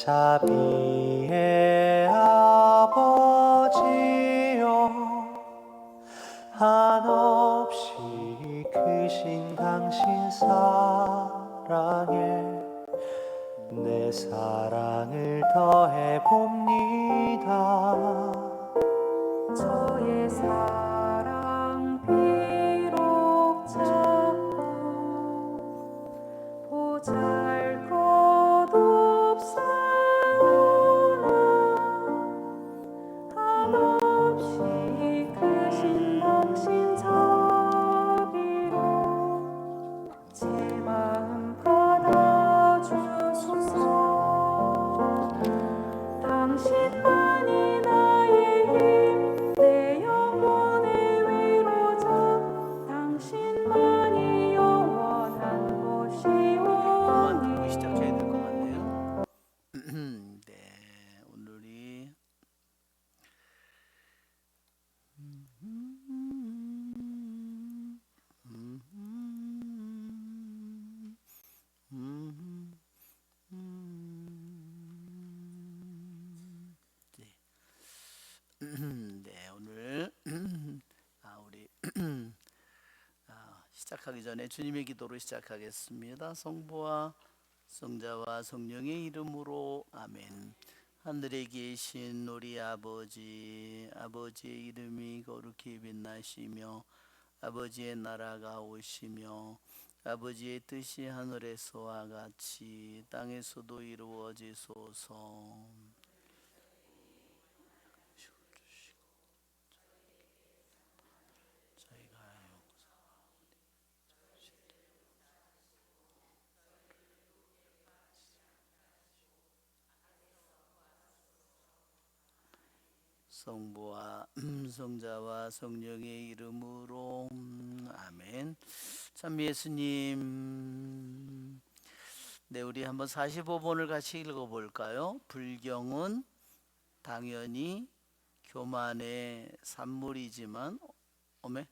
자비의 아버지여, 한없이 크신 당신 사랑에 내 사랑을 더해 봅니다. 저의 사랑 비록 작고 보잘것없사오나 한없이 크신 당신 자비로 제 마음 받아주소서. 당신만이 나의 힘, 내 영혼의 위로자. 당신만이 영원한 것이오니. 시작해야 될 것 같네요. 네, 오늘이 네, 오늘 우리 시작하기 전에 주님의 기도로 시작하겠습니다. 성부와 성자와 성령의 이름으로 아멘. 하늘에 계신 우리 아버지, 아버지의 이름이 거룩히 빛나시며 아버지의 나라가 오시며 아버지의 뜻이 하늘에서와 같이 땅에서도 이루어지소서. 성부와 성자와 성령의 이름으로 아멘. 참 예수님, 네, 우리 한번 45번을 같이 읽어볼까요? 불경은 당연히 교만의 산물이지만 어메?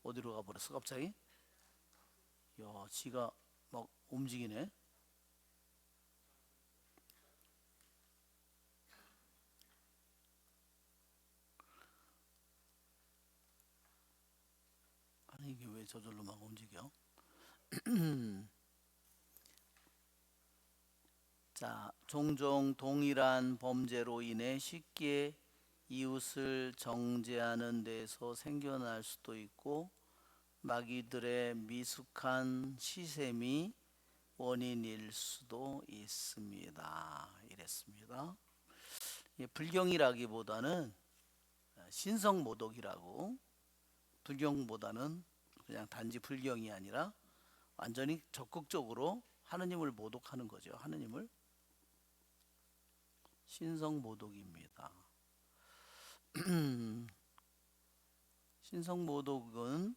어디로 가버렸어 갑자기? 야, 지가 막 움직이네. 아니 이게 왜 저절로 막 움직여? 자, 종종 동일한 범죄로 인해 쉽게 이웃을 정죄하는 데서 생겨날 수도 있고 마귀들의 미숙한 시샘이 원인일 수도 있습니다. 이랬습니다. 불경이라기보다는 신성모독이라고, 불경보다는 그냥 단지 불경이 아니라 완전히 적극적으로 하느님을 모독하는 거죠. 하느님을. 신성모독입니다. 신성모독은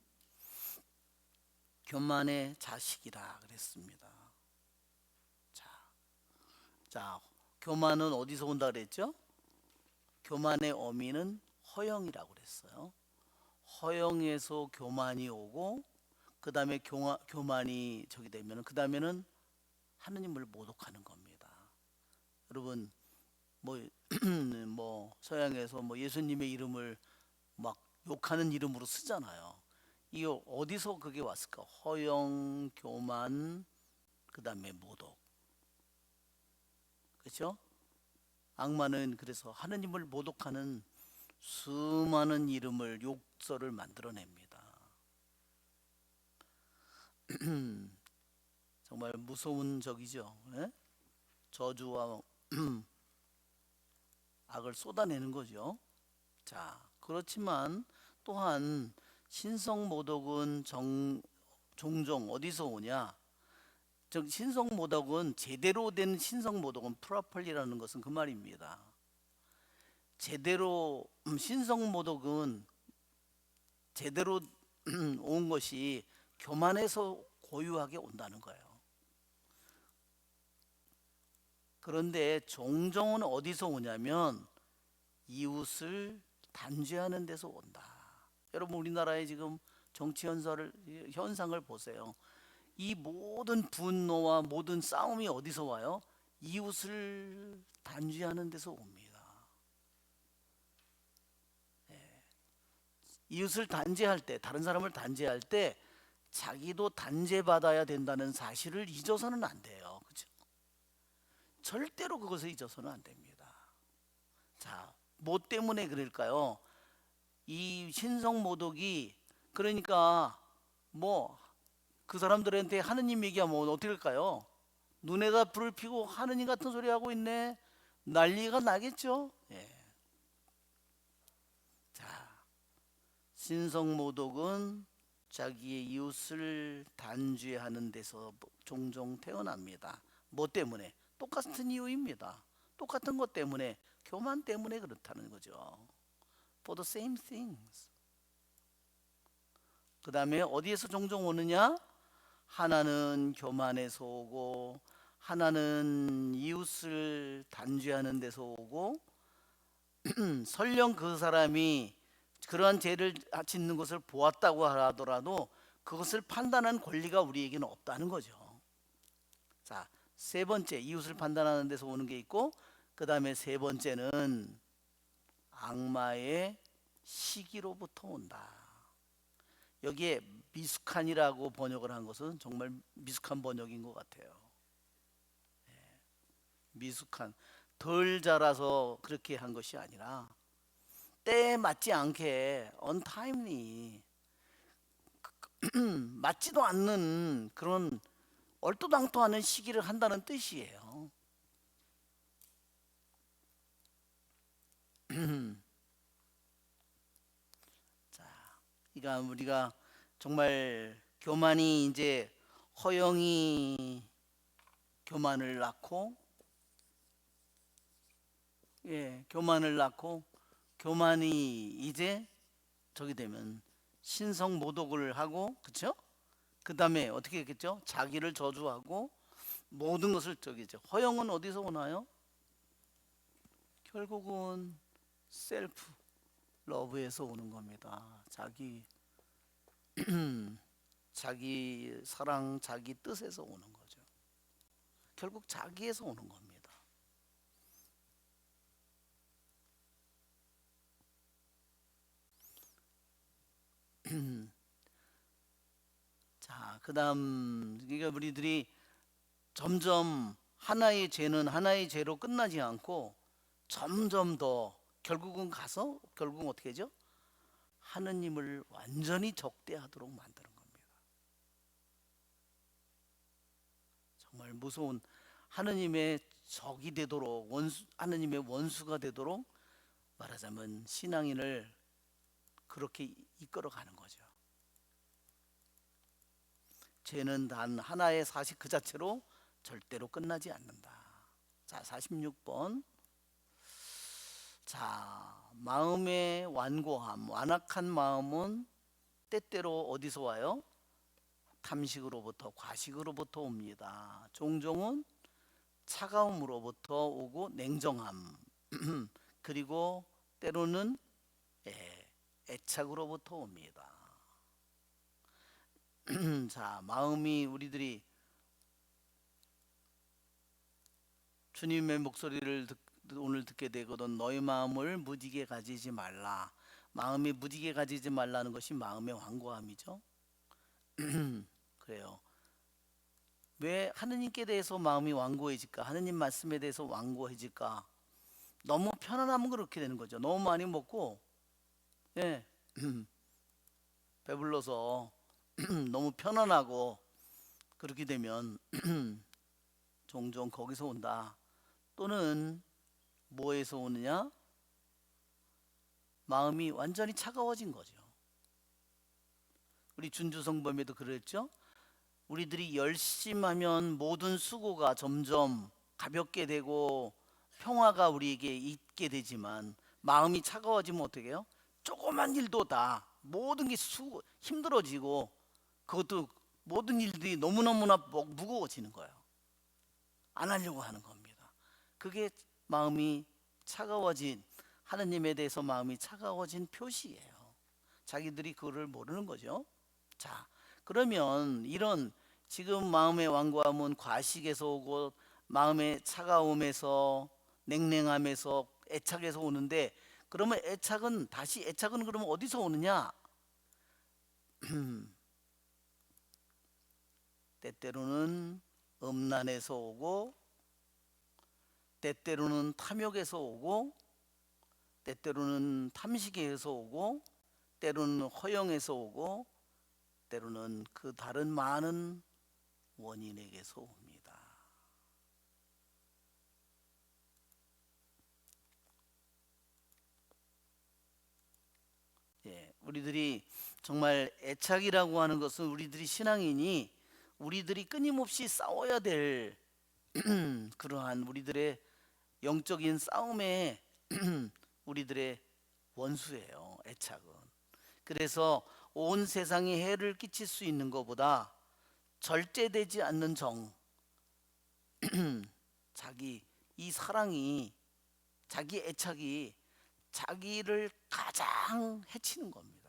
교만의 자식이라 그랬습니다. 자, 교만은 어디서 온다 그랬죠? 교만의 어미는 허영이라고 그랬어요. 허영에서 교만이 오고 그 다음에 교만이 저기 되면 그 다음에는 하느님을 모독하는 겁니다. 여러분 뭐 서양에서 뭐 예수님의 이름을 막 욕하는 이름으로 쓰잖아요. 이 어디서 그게 왔을까? 허영, 교만, 그 다음에 모독. 그렇죠? 악마는 그래서 하느님을 모독하는 수많은 이름을, 욕설을 만들어냅니다. 정말 무서운 적이죠. 예? 저주와 악을 쏟아내는 거죠. 자, 그렇지만 또한 신성모독은 종종 어디서 오냐? 신성모독은 제대로 된 신성모독은 프로펄리라는 것은 그 말입니다. 제대로 신성모독은 제대로 온 것이 교만에서 고유하게 온다는 거예요. 그런데 종종은 어디서 오냐면 이웃을 단죄하는 데서 온다. 여러분 우리나라의 지금 정치 현상을 보세요. 이 모든 분노와 모든 싸움이 어디서 와요? 이웃을 단죄하는 데서 옵니다. 이웃을 단죄할 때, 다른 사람을 단죄할 때 자기도 단죄받아야 된다는 사실을 잊어서는 안 돼요. 그렇죠? 절대로 그것을 잊어서는 안 됩니다. 자, 뭐 때문에 그럴까요? 이 신성모독이 그러니까 뭐 그 사람들한테 하느님 얘기하면 어떻게 할까요? 눈에다 불을 피고 하느님 같은 소리 하고 있네, 난리가 나겠죠. 예. 자, 신성모독은 자기의 이웃을 단죄하는 데서 종종 태어납니다. 뭐 때문에? 똑같은 이유입니다. 똑같은 것 때문에, 교만 때문에 그렇다는 거죠. For the same things. 그 다음에 어디에서 종종 오느냐? 하나는 교만에서 오고, 하나는 이웃을 단죄하는 데서 오고, 설령 그 사람이 그러한 죄를 짓는 것을 보았다고 하더라도 그것을 판단하는 권리가 우리에게는 없다는 거죠. 자, 세 번째, 이웃을 판단하는 데서 오는 게 있고, 그 다음에 세 번째는 악마의 시기로부터 온다. 여기에 미숙한이라고 번역을 한 것은 정말 미숙한 번역인 것 같아요. 미숙한, 덜 자라서 그렇게 한 것이 아니라 때에 맞지 않게 untimely, 맞지도 않는 그런 얼토당토하는 시기를 한다는 뜻이에요. 자, 그러니까 우리가 정말 교만이 이제 허영이 교만을 낳고, 교만을 낳고, 교만이 이제 저기 되면 신성모독을 하고, 그렇죠? 그 다음에 어떻게 했겠죠? 자기를 저주하고 모든 것을 저기죠. 허영은 어디서 오나요? 결국은 셀프 러브에서 오는 겁니다. 자기 사랑, 자기 뜻에서 오는 거죠. 결국 자기에서 오는 겁니다. 자, 그다음 그러니까 우리들이 점점 하나의 죄는 하나의 죄로 끝나지 않고 점점 더 결국은 어떻게 하죠? 하느님을 완전히 적대하도록 만드는 겁니다. 정말 무서운, 하느님의 적이 되도록, 하느님의 원수가 되도록 말하자면 신앙인을 그렇게 이끌어가는 거죠. 죄는 단 하나의 사실 그 자체로 절대로 끝나지 않는다. 자, 46번. 자, 마음의 완고함, 완악한 마음은 때때로 어디서 와요? 탐식으로부터, 과식으로부터 옵니다. 종종은 차가움으로부터 오고 냉정함, 그리고 때로는 애착으로부터 옵니다. 자, 마음이 우리들이 주님의 목소리를 오늘 듣게 되거든. 너희 마음을 무지게 가지지 말라. 마음이 무지게 가지지 말라는 것이 마음의 완고함이죠. 그래요. 왜 하느님께 대해서 마음이 완고해질까? 하느님 말씀에 대해서 완고해질까? 너무 편안하면 그렇게 되는 거죠. 너무 많이 먹고, 배불러서 너무 편안하고 그렇게 되면 종종 거기서 온다. 또는 뭐에서 오느냐? 마음이 완전히 차가워진 거죠. 우리 준주성범에도 그랬죠. 우리들이 열심하면 모든 수고가 점점 가볍게 되고 평화가 우리에게 있게 되지만 마음이 차가워지면 어떻게 해요? 조그만 일도 다 모든 게 힘들어지고 그것도 모든 일들이 너무너무나 무거워지는 거예요. 안 하려고 하는 겁니다. 그게 마음이 차가워진, 하느님에 대해서 마음이 차가워진 표시예요. 자기들이 그거를 모르는 거죠. 자, 그러면 이런 지금 마음의 완고함은 과식에서 오고 마음의 차가움에서, 냉랭함에서, 애착에서 오는데, 그러면 애착은 그러면 어디서 오느냐? 때때로는 음란에서 오고, 때때로는 탐욕에서 오고, 때때로는 탐식에서 오고, 때로는 허영에서 오고, 때로는 그 다른 많은 원인에게서 옵니다. 예, 우리들이 정말 애착이라고 하는 것은 우리들이 신앙인이 우리들이 끊임없이 싸워야 될 그러한 우리들의 영적인 싸움의 우리들의 원수예요, 애착은. 그래서 온 세상에 해를 끼칠 수 있는 것보다 절제되지 않는 자기 이 사랑이, 자기 애착이 자기를 가장 해치는 겁니다.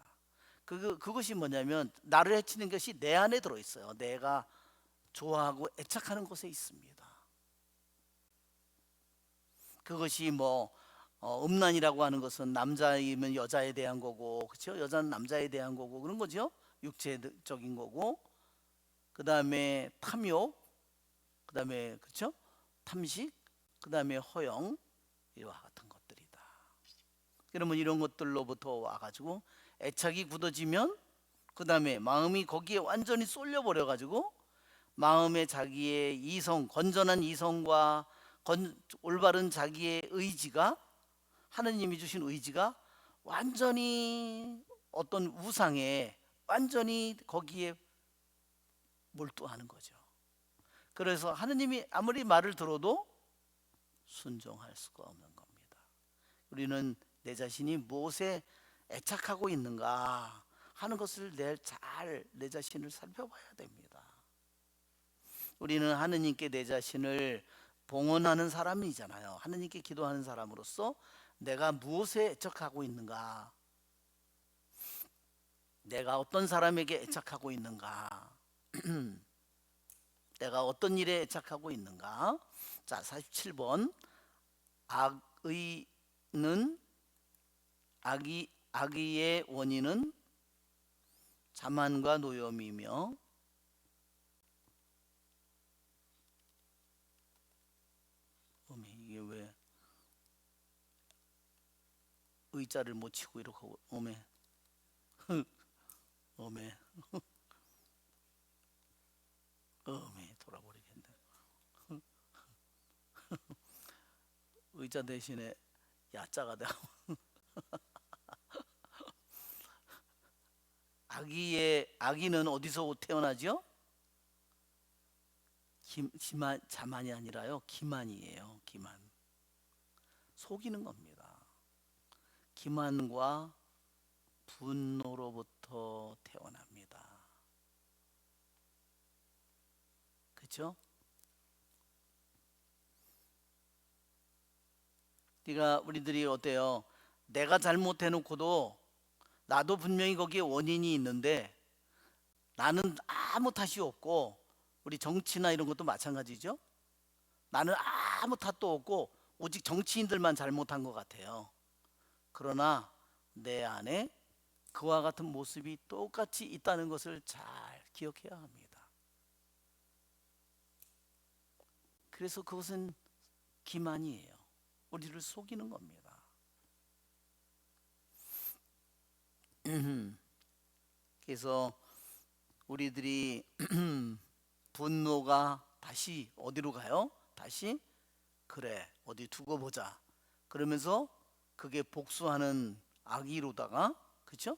그것이 뭐냐면 나를 해치는 것이 내 안에 들어 있어요. 내가 좋아하고 애착하는 곳에 있습니다. 그것이 음란이라고 하는 것은 남자이면 여자에 대한 거고, 그렇죠? 여자는 남자에 대한 거고 그런 거죠. 육체적인 거고, 그 다음에 탐욕, 그 다음에 그렇죠? 탐식, 그 다음에 허영, 이와 같은 것들이다. 그러면 이런 것들로부터 와가지고 애착이 굳어지면 그 다음에 마음이 거기에 완전히 쏠려버려 가지고 마음에 자기의 이성, 건전한 이성과 올바른 자기의 의지가, 하느님이 주신 의지가 완전히 어떤 우상에 완전히 거기에 몰두하는 거죠. 그래서 하느님이 아무리 말을 들어도 순종할 수가 없는 겁니다. 우리는 내 자신이 무엇에 애착하고 있는가 하는 것을 내 자신을 살펴봐야 됩니다. 우리는 하느님께 내 자신을 봉헌하는 사람이잖아요. 하느님께 기도하는 사람으로서 내가 무엇에 애착하고 있는가, 내가 어떤 사람에게 애착하고 있는가, 내가 어떤 일에 애착하고 있는가. 자, 47번. 악의의 원인은 자만과 노염이며, 이게 왜 의자를 못 치고 이렇게 오메 어메 돌아버리겠네. 의자 대신에 야자가 되고. 악의는 어디서 태어나죠? 자만이 아니라요, 기만이에요. 기만, 속이는 겁니다. 기만과 분노로부터 태어납니다. 그렇죠? 그러니까 우리들이 어때요? 내가 잘못해놓고도 나도 분명히 거기에 원인이 있는데 나는 아무 탓이 없고, 우리 정치나 이런 것도 마찬가지죠. 나는 아무 탓도 없고 오직 정치인들만 잘못한 것 같아요. 그러나 내 안에 그와 같은 모습이 똑같이 있다는 것을 잘 기억해야 합니다. 그래서 그것은 기만이에요. 우리를 속이는 겁니다. 그래서 우리들이 분노가 다시 어디로 가요? 다시 그래 어디 두고 보자 그러면서 그게 복수하는 악의로다가, 그렇죠?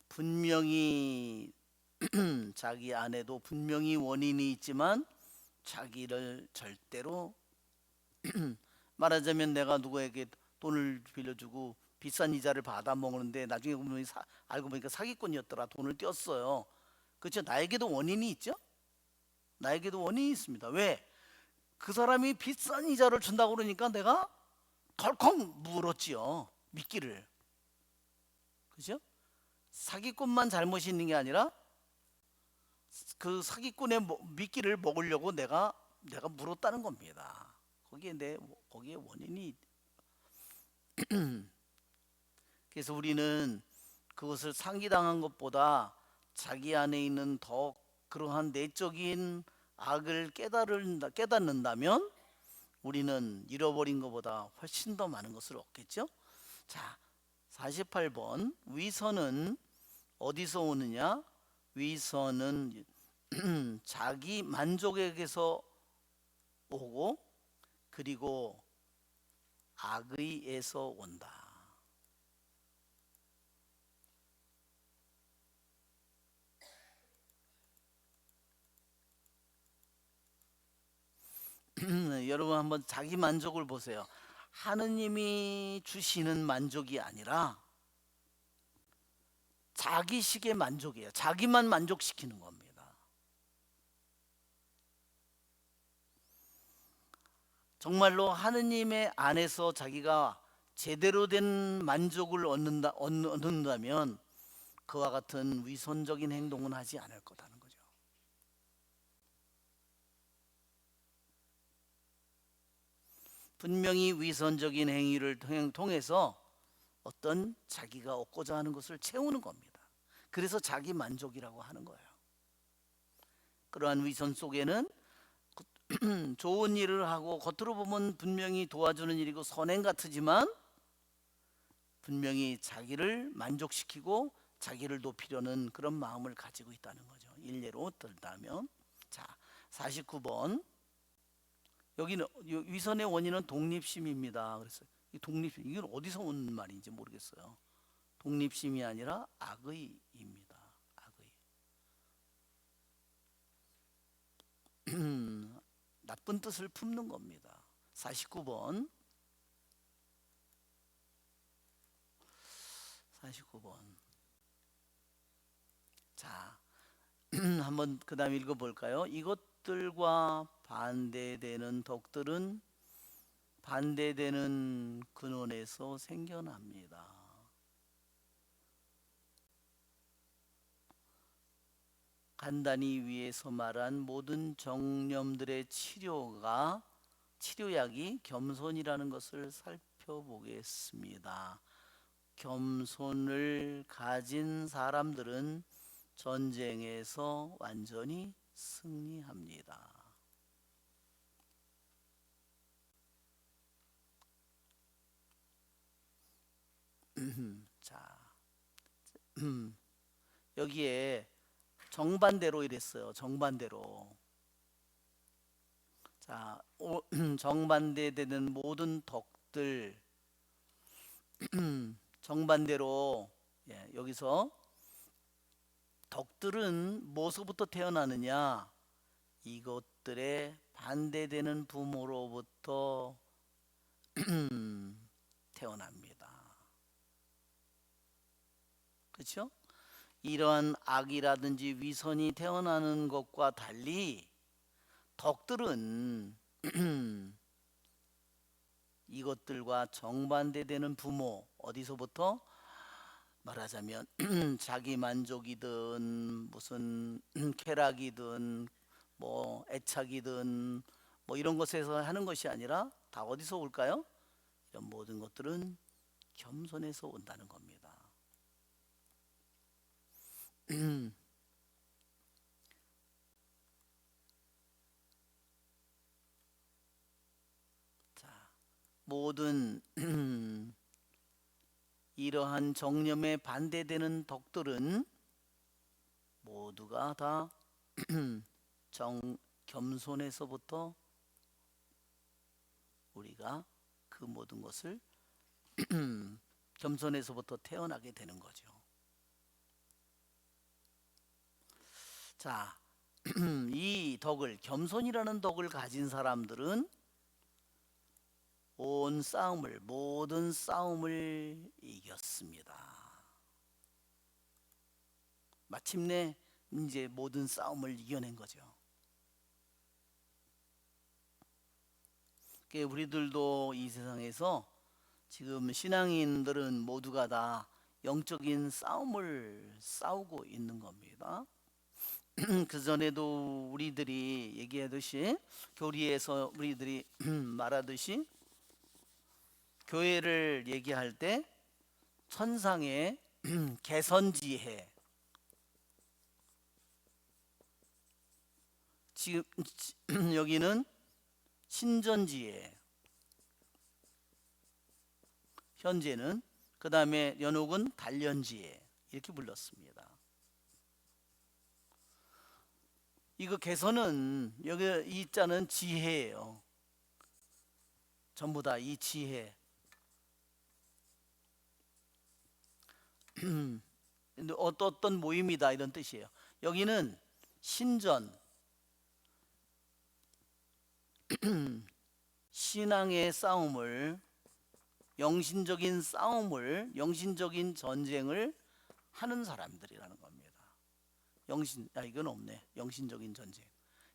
분명히 자기 안에도 분명히 원인이 있지만 자기를 절대로 말하자면 내가 누구에게 돈을 빌려주고 비싼 이자를 받아 먹는데 나중에 보면 알고 보니까 사기꾼이었더라. 돈을 띄었어요. 그렇죠? 나에게도 원인이 있죠? 나에게도 원인이 있습니다. 왜? 그 사람이 비싼 이자를 준다고 그러니까 내가 덜컥 물었지요. 미끼를. 그죠? 사기꾼만 잘못이 있는 게 아니라 그 사기꾼의 미끼를 먹으려고 내가 내가 물었다는 겁니다. 거기에 원인이 그래서 우리는 그것을 상기당한 것보다 자기 안에 있는 더 그러한 내적인 악을 깨닫는다면 우리는 잃어버린 것보다 훨씬 더 많은 것을 얻겠죠. 자, 48번 위선은 어디서 오느냐? 위선은 자기 만족에게서 오고 그리고 악의에서 온다. 여러분 한번 자기 만족을 보세요. 하느님이 주시는 만족이 아니라 자기식의 만족이에요. 자기만 만족시키는 겁니다. 정말로 하느님의 안에서 자기가 제대로 된 만족을 얻는다면 그와 같은 위선적인 행동은 하지 않을 거다는 거죠. 분명히 위선적인 행위를 통해서 어떤 자기가 얻고자 하는 것을 채우는 겁니다. 그래서 자기 만족이라고 하는 거예요. 그러한 위선 속에는 좋은 일을 하고 겉으로 보면 분명히 도와주는 일이고 선행 같지만 분명히 자기를 만족시키고 자기를 높이려는 그런 마음을 가지고 있다는 거죠. 일례로 들다면 자 49번 여기는 위선의 원인은 독립심입니다. 그래서 이 독립심 이건 어디서 온 말인지 모르겠어요. 독립심이 아니라 악의입니다. 악의. 나쁜 뜻을 품는 겁니다. 49번. 49번. 자, 한번 그다음 읽어 볼까요? 이것들과 반대되는 덕들은 반대되는 근원에서 생겨납니다. 간단히 위에서 말한 모든 정념들의 치료약이 겸손이라는 것을 살펴보겠습니다. 겸손을 가진 사람들은 전쟁에서 완전히 승리합니다. 자, 여기에 정반대로 이랬어요. 정반대로. 자, 정반대되는 모든 덕들. 정반대로 여기서 덕들은 뭐서부터 태어나느냐? 이것들의 반대되는 부모로부터 태어납니다. 그렇죠? 이러한 악이라든지 위선이 태어나는 것과 달리 덕들은 이것들과 정반대되는 부모 어디서부터 말하자면 자기 만족이든 무슨 쾌락이든 뭐 애착이든 뭐 이런 것에서 하는 것이 아니라 다 어디서 올까요? 이런 모든 것들은 겸손에서 온다는 겁니다. 자, 모든 이러한 정념에 반대되는 덕들은 모두가 다 겸손에서부터 우리가 그 모든 것을 겸손에서부터 태어나게 되는 거죠. 자, 이 덕을 겸손이라는 덕을 가진 사람들은 모든 싸움을 이겼습니다. 마침내 이제 모든 싸움을 이겨낸 거죠. 우리들도 이 세상에서 지금 신앙인들은 모두가 다 영적인 싸움을 싸우고 있는 겁니다. 그 전에도 우리들이 얘기하듯이 교리에서 우리들이 말하듯이 교회를 얘기할 때 천상의 개선지혜, 지금 여기는 신전지혜, 현재는 그 다음에 연옥은 단련지혜 이렇게 불렀습니다. 이거 개선은 여기 이 자는 지혜예요. 전부 다 이 지혜. 어떤 모임이다 이런 뜻이에요. 여기는 신전, 신앙의 싸움을, 영신적인 싸움을, 영신적인 전쟁을 하는 사람들이라는 겁니다. 이건 없네. 영신적인 전쟁.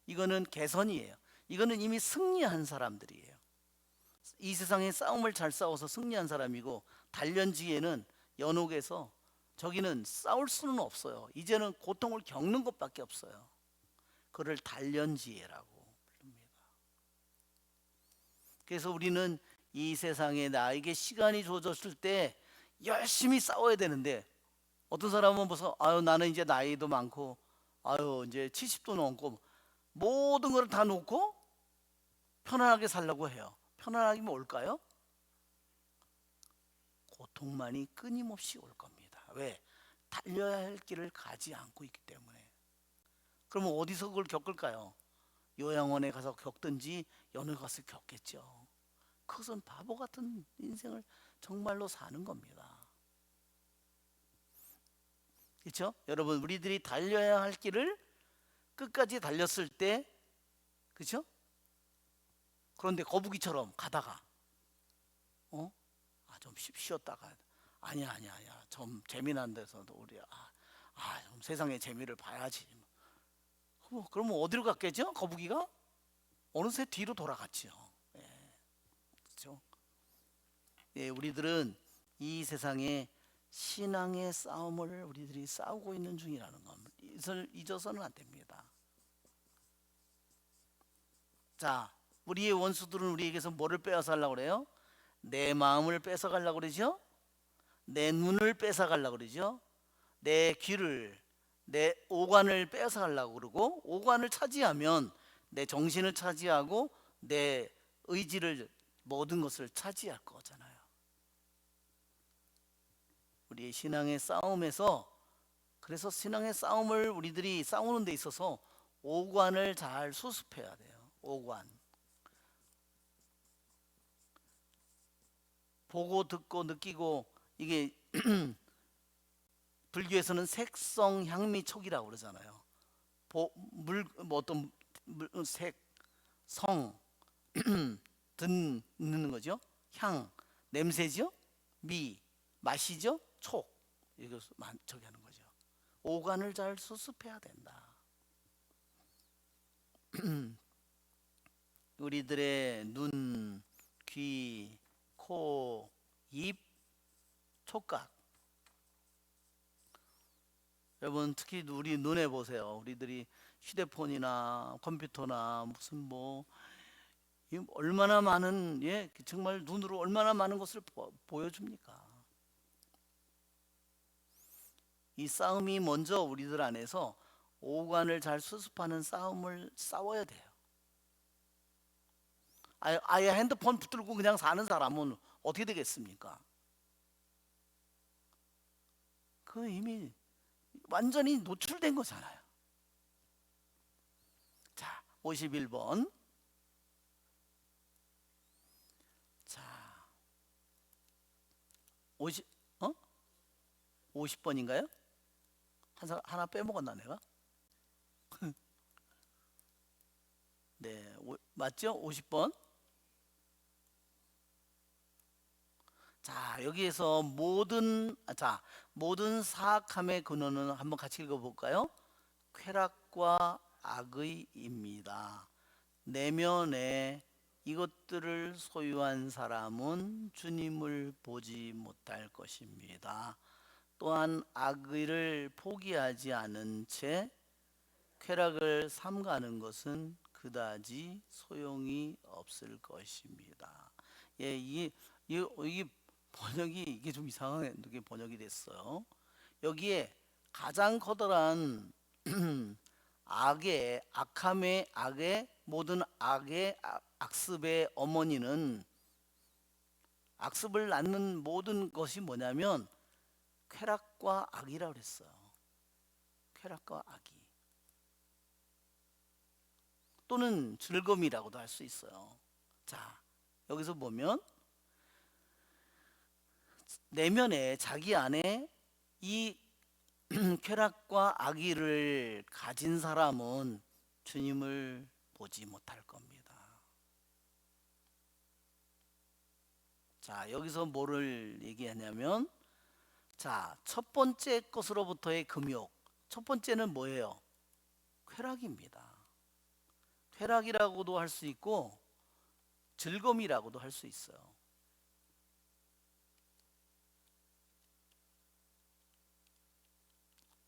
이거는 개선이에요. 이거는 이미 승리한 사람들이에요. 이 세상의 싸움을 잘 싸워서 승리한 사람이고, 단련지에는 연옥에서 저기는 싸울 수는 없어요. 이제는 고통을 겪는 것밖에 없어요. 그를 단련지혜라고 부릅니다. 그래서 우리는 이 세상에 나에게 시간이 주어졌을 때 열심히 싸워야 되는데, 어떤 사람은 벌써 나는 이제 나이도 많고 이제 70도 넘고 모든 걸 다 놓고 편안하게 살려고 해요. 편안하게 올까요? 고통만이 끊임없이 올 겁니다. 왜? 달려야 할 길을 가지 않고 있기 때문에. 그러면 어디서 그걸 겪을까요? 요양원에 가서 겪든지 연애 가서 겪겠죠. 그것은 바보 같은 인생을 정말로 사는 겁니다. 그렇죠? 여러분, 우리들이 달려야 할 길을 끝까지 달렸을 때, 그렇죠? 그런데 거북이처럼 가다가 좀 쉬었다가 아니야 좀 재미난 데서도 우리 좀 세상의 재미를 봐야지. 그러면 어디로 갔겠죠? 거북이가 어느새 뒤로 돌아갔죠. 예, 그렇죠? 예, 우리들은 이 세상에 신앙의 싸움을 우리들이 싸우고 있는 중이라는 겁니다. 이것을 잊어서는 안 됩니다. 자, 우리의 원수들은 우리에게서 뭐를 빼앗아 가려고 그래요? 내 마음을 뺏어 가려고 그러죠? 내 눈을 뺏어 가려고 그러죠? 내 귀를, 내 오관을 뺏어 가려고 그러고, 오관을 차지하면 내 정신을 차지하고 내 의지를, 모든 것을 차지할 거잖아요. 우리의 신앙의 싸움에서, 그래서 신앙의 싸움을 우리들이 싸우는 데 있어서 오관을 잘 수습해야 돼요. 오관. 보고 듣고 느끼고, 이게 불교에서는 색성 향미촉이라고 그러잖아요. 어떤 색, 성, 듣는 거죠. 향, 냄새죠. 미, 맛이죠. 촉. 이것을 저기 하는 거죠. 오관을 잘 수습해야 된다. 우리들의 눈, 귀, 코, 입, 촉각. 여러분, 특히 우리 눈에 보세요. 우리들이 휴대폰이나 컴퓨터나 무슨 얼마나 많은, 정말 눈으로 얼마나 많은 것을 보여줍니까? 이 싸움이 먼저 우리들 안에서 오관을 잘 수습하는 싸움을 싸워야 돼요. 아예 핸드폰 붙들고 그냥 사는 사람은 어떻게 되겠습니까? 그 이미 완전히 노출된 거잖아요. 자, 51번. 자, 50번인가요? 하나 빼먹었나 내가? 네, 맞죠? 50번. 자, 여기에서 모든 사악함의 근원은 한번 같이 읽어볼까요? 쾌락과 악의입니다. 내면에 이것들을 소유한 사람은 주님을 보지 못할 것입니다. 또한 악의를 포기하지 않은 채 쾌락을 삼가는 것은 그다지 소용이 없을 것입니다. 예, 이게 번역이 이게 좀 이상하게 번역이 됐어요. 여기에 가장 커다란 악의 모든 악의 악습의 어머니는, 악습을 낳는 모든 것이 뭐냐면 쾌락과 악이라고 그랬어요. 쾌락과 악이, 또는 즐거움이라고도 할 수 있어요. 자, 여기서 보면 내면에, 자기 안에 이 쾌락과 악의를 가진 사람은 주님을 보지 못할 겁니다. 자, 여기서 뭐를 얘기하냐면, 자, 첫 번째 것으로부터의 금욕. 첫 번째는 뭐예요? 쾌락입니다. 쾌락이라고도 할 수 있고 즐거움이라고도 할 수 있어요.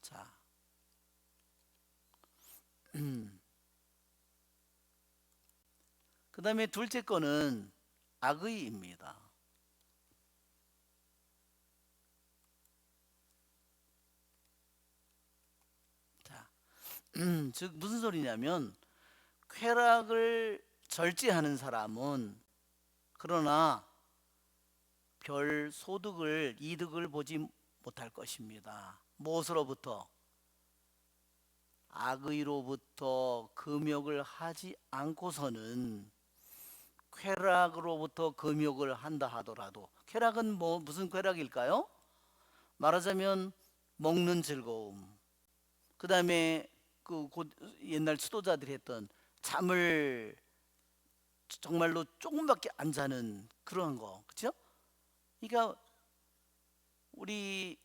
자, 그 다음에 둘째 거는 악의입니다. 자, 즉 무슨 소리냐면, 쾌락을 절제하는 사람은 그러나 별 소득을, 이득을 보지 못할 것입니다. 무엇으로부터? 악의로부터 금욕을 하지 않고서는, 쾌락으로부터 금욕을 한다 하더라도, 쾌락은 무슨 쾌락일까요? 말하자면 먹는 즐거움, 그 다음에 옛날 수도자들이 했던 잠을 정말로 조금밖에 안 자는 그런 거, 그렇죠? 그러니까 우리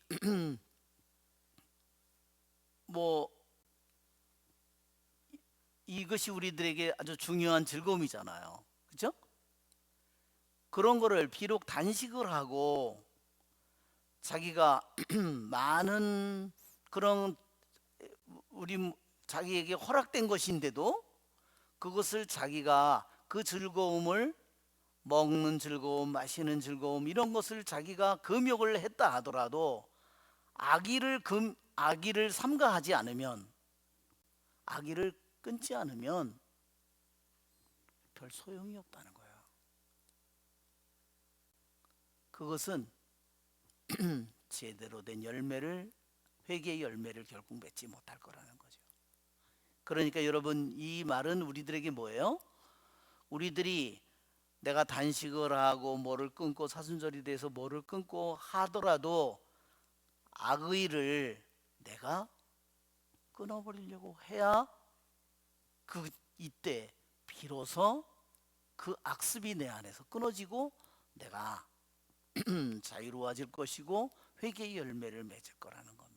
뭐 이것이 우리들에게 아주 중요한 즐거움이잖아요, 그렇죠? 그런 거를 비록 단식을 하고 자기가 많은 그런 자기에게 허락된 것인데도, 그것을 자기가 그 즐거움을, 먹는 즐거움, 마시는 즐거움, 이런 것을 자기가 금욕을 했다 하더라도 악의를 삼가하지 않으면, 악의를 끊지 않으면 별 소용이 없다는 거예요. 그것은 제대로 된 열매를, 회개의 열매를 결국 맺지 못할 거라는 거죠. 그러니까 여러분, 이 말은 우리들에게 뭐예요? 우리들이 내가 단식을 하고 뭐를 끊고 사순절이 돼서 뭐를 끊고 하더라도 악의를 내가 끊어버리려고 해야 이때 비로소 그 악습이 내 안에서 끊어지고 내가 자유로워질 것이고 회개의 열매를 맺을 거라는 겁니다.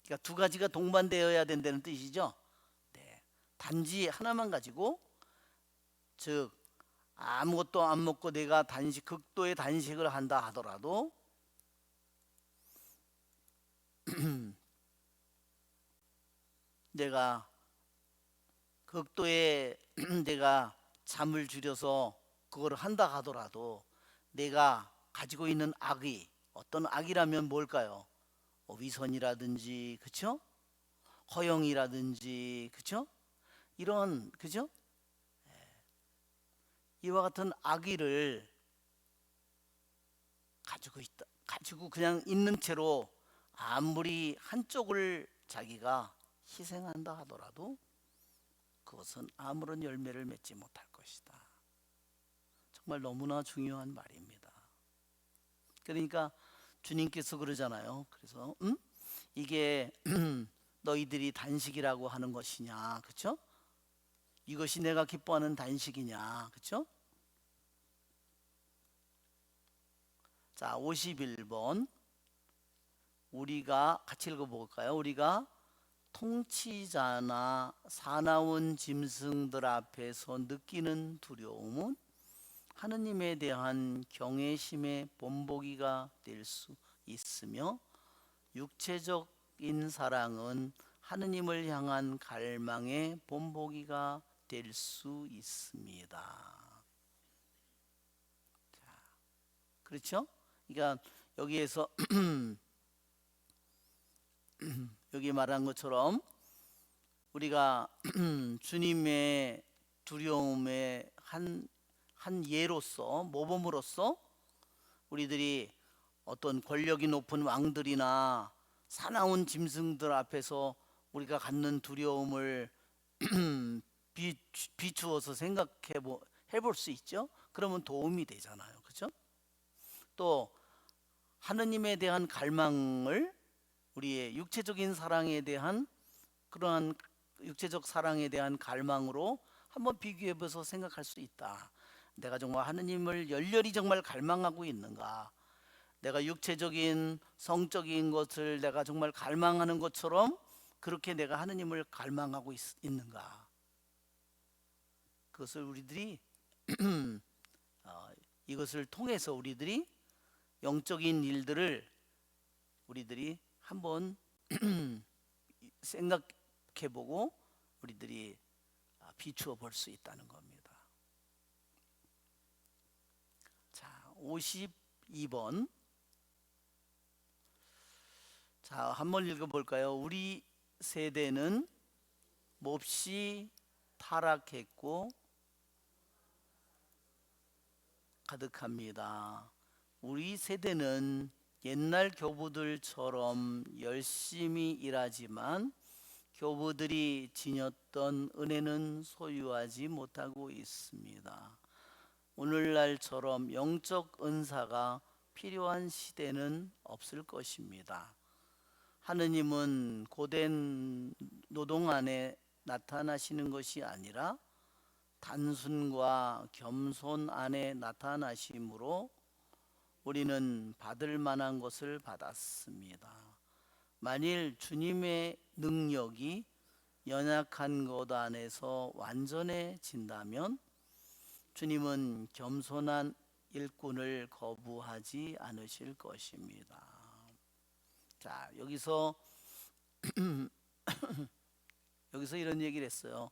그러니까 두 가지가 동반되어야 된다는 뜻이죠. 네. 단지 하나만 가지고, 즉 아무것도 안 먹고 내가 극도의 단식을 한다 하더라도 내가 극도의 내가 잠을 줄여서 그걸 한다 하더라도, 내가 가지고 있는 악이 어떤 악이라면 뭘까요? 위선이라든지, 그쵸? 허영이라든지, 그쵸? 이런, 그죠? 이와 같은 악의를 가지고 그냥 있는 채로 아무리 한쪽을 자기가 희생한다 하더라도 그것은 아무런 열매를 맺지 못할 것이다. 정말 너무나 중요한 말입니다. 그러니까 주님께서 그러잖아요. 그래서 이게 너희들이 단식이라고 하는 것이냐, 그렇죠? 이것이 내가 기뻐하는 단식이냐, 그렇죠? 자, 51번 우리가 같이 읽어볼까요? 우리가 통치자나 사나운 짐승들 앞에서 느끼는 두려움은 하느님에 대한 경외심의 본보기가 될 수 있으며 육체적인 사랑은 하느님을 향한 갈망의 본보기가 될 수 있습니다. 그렇죠? 그러니까 여기에서 여기 말한 것처럼 우리가 주님의 두려움의 한 예로서 모범으로서 우리들이 어떤 권력이 높은 왕들이나 사나운 짐승들 앞에서 우리가 갖는 두려움을 비추어서 해볼 수 있죠. 그러면 도움이 되잖아요. 그렇죠? 또 하느님에 대한 갈망을 우리의 육체적인 사랑에 대한 그러한 육체적 사랑에 대한 갈망으로 한번 비교해봐서 생각할 수 있다. 내가 정말 하느님을 열렬히 정말 갈망하고 있는가? 내가 육체적인 성적인 것을 내가 정말 갈망하는 것처럼 그렇게 내가 하느님을 갈망하고 있는가? 그것을 우리들이 이것을 통해서 우리들이 영적인 일들을 우리들이 한번 생각해보고 우리들이 비추어 볼 수 있다는 겁니다. 자, 52번. 자, 한번 읽어볼까요? 우리 세대는 몹시 타락했고 가득합니다. 우리 세대는 옛날 교부들처럼 열심히 일하지만 교부들이 지녔던 은혜는 소유하지 못하고 있습니다. 오늘날처럼 영적 은사가 필요한 시대는 없을 것입니다. 하느님은 고된 노동 안에 나타나시는 것이 아니라 단순과 겸손 안에 나타나심으로 우리는 받을 만한 것을 받았습니다. 만일 주님의 능력이 연약한 것 안에서 완전해진다면 주님은 겸손한 일꾼을 거부하지 않으실 것입니다. 자, 여기서 이런 얘기를 했어요.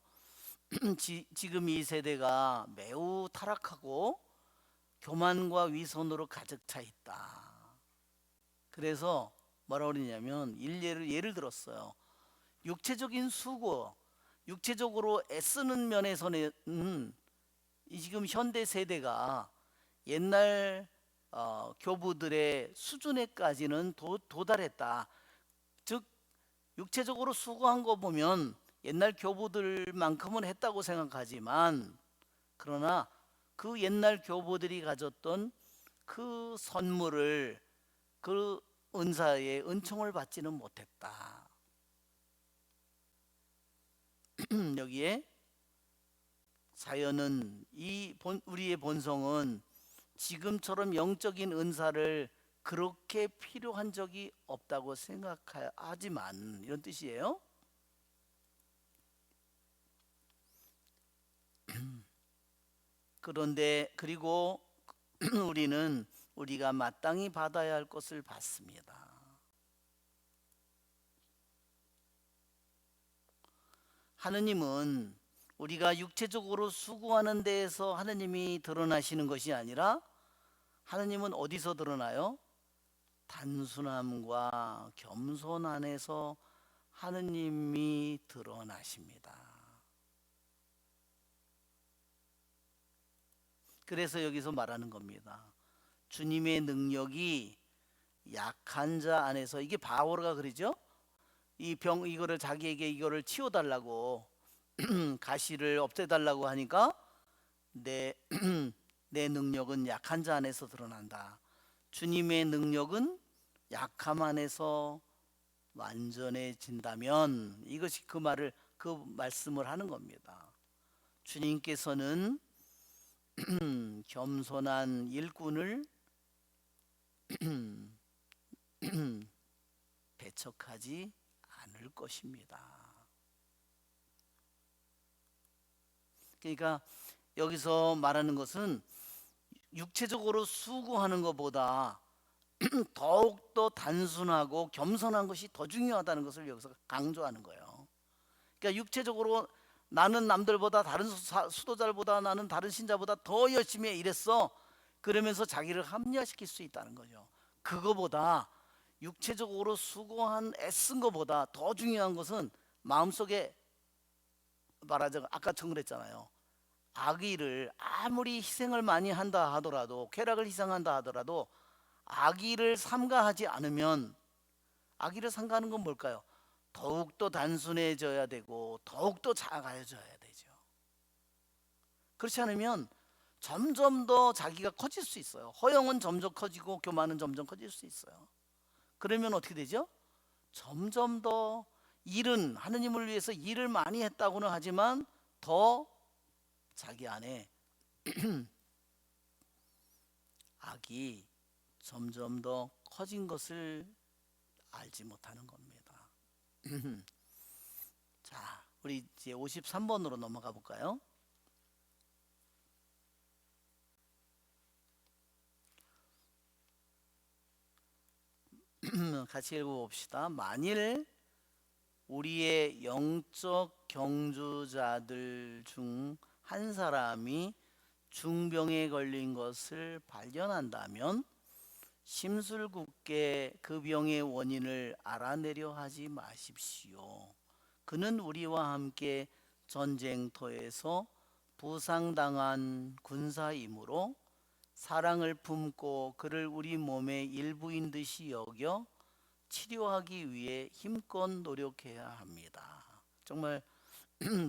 지금 이 세대가 매우 타락하고 교만과 위선으로 가득 차 있다. 그래서 뭐라고 그러냐면 예를 들었어요. 육체적인 수고, 육체적으로 애쓰는 면에서는 지금 현대 세대가 옛날 교부들의 수준에까지는 도달했다. 즉 육체적으로 수고한 거 보면 옛날 교부들만큼은 했다고 생각하지만 그러나 그 옛날 교부들이 가졌던 그 선물을 그 은사의 은총을 받지는 못했다. 여기에 사연은 우리의 본성은 지금처럼 영적인 은사를 그렇게 필요한 적이 없다고 생각하지만 이런 뜻이에요. 그런데 그리고 우리는 우리가 마땅히 받아야 할 것을 받습니다. 하느님은 우리가 육체적으로 수고하는 데에서 하느님이 드러나시는 것이 아니라 하느님은 어디서 드러나요? 단순함과 겸손 안에서 하느님이 드러나십니다. 그래서 여기서 말하는 겁니다. 주님의 능력이 약한 자 안에서, 이게 바오르가 그러죠? 이거를 자기에게 이거를 치워달라고 가시를 없애달라고 하니까 내 능력은 약한 자 안에서 드러난다. 주님의 능력은 약함 안에서 완전해진다면 이것이 그 말씀을 하는 겁니다. 주님께서는 겸손한 일꾼을 배척하지 않을 것입니다. 그러니까 여기서 말하는 것은 육체적으로 수고하는 것보다 더욱더 단순하고 겸손한 것이 더 중요하다는 것을 여기서 강조하는 거예요. 그러니까 육체적으로 나는 남들보다 다른 수도자들보다 나는 다른 신자보다 더 열심히 일했어. 그러면서 자기를 합리화시킬 수 있다는 거죠. 그거보다 육체적으로 수고한 애쓴 것보다 더 중요한 것은 마음속에 말하자면 아까처럼 그랬잖아요. 악의를 아무리 희생을 많이 한다 하더라도 쾌락을 희생한다 하더라도 악의를 삼가하지 않으면 악의를 삼가하는 건 뭘까요? 더욱더 단순해져야 되고 더욱더 작아져야 되죠. 그렇지 않으면 점점 더 자기가 커질 수 있어요. 허영은 점점 커지고 교만은 점점 커질 수 있어요. 그러면 어떻게 되죠? 점점 더 일은 하느님을 위해서 일을 많이 했다고는 하지만 더 자기 안에 악이 점점 더 커진 것을 알지 못하는 겁니다. 자, 우리 이제 53번으로 넘어가 볼까요? 같이 읽어봅시다. 만일 우리의 영적 경주자들 중 한 사람이 중병에 걸린 것을 발견한다면 심술궂게 그 병의 원인을 알아내려 하지 마십시오. 그는 우리와 함께 전쟁터에서 부상당한 군사이므로 사랑을 품고 그를 우리 몸의 일부인 듯이 여겨 치료하기 위해 힘껏 노력해야 합니다. 정말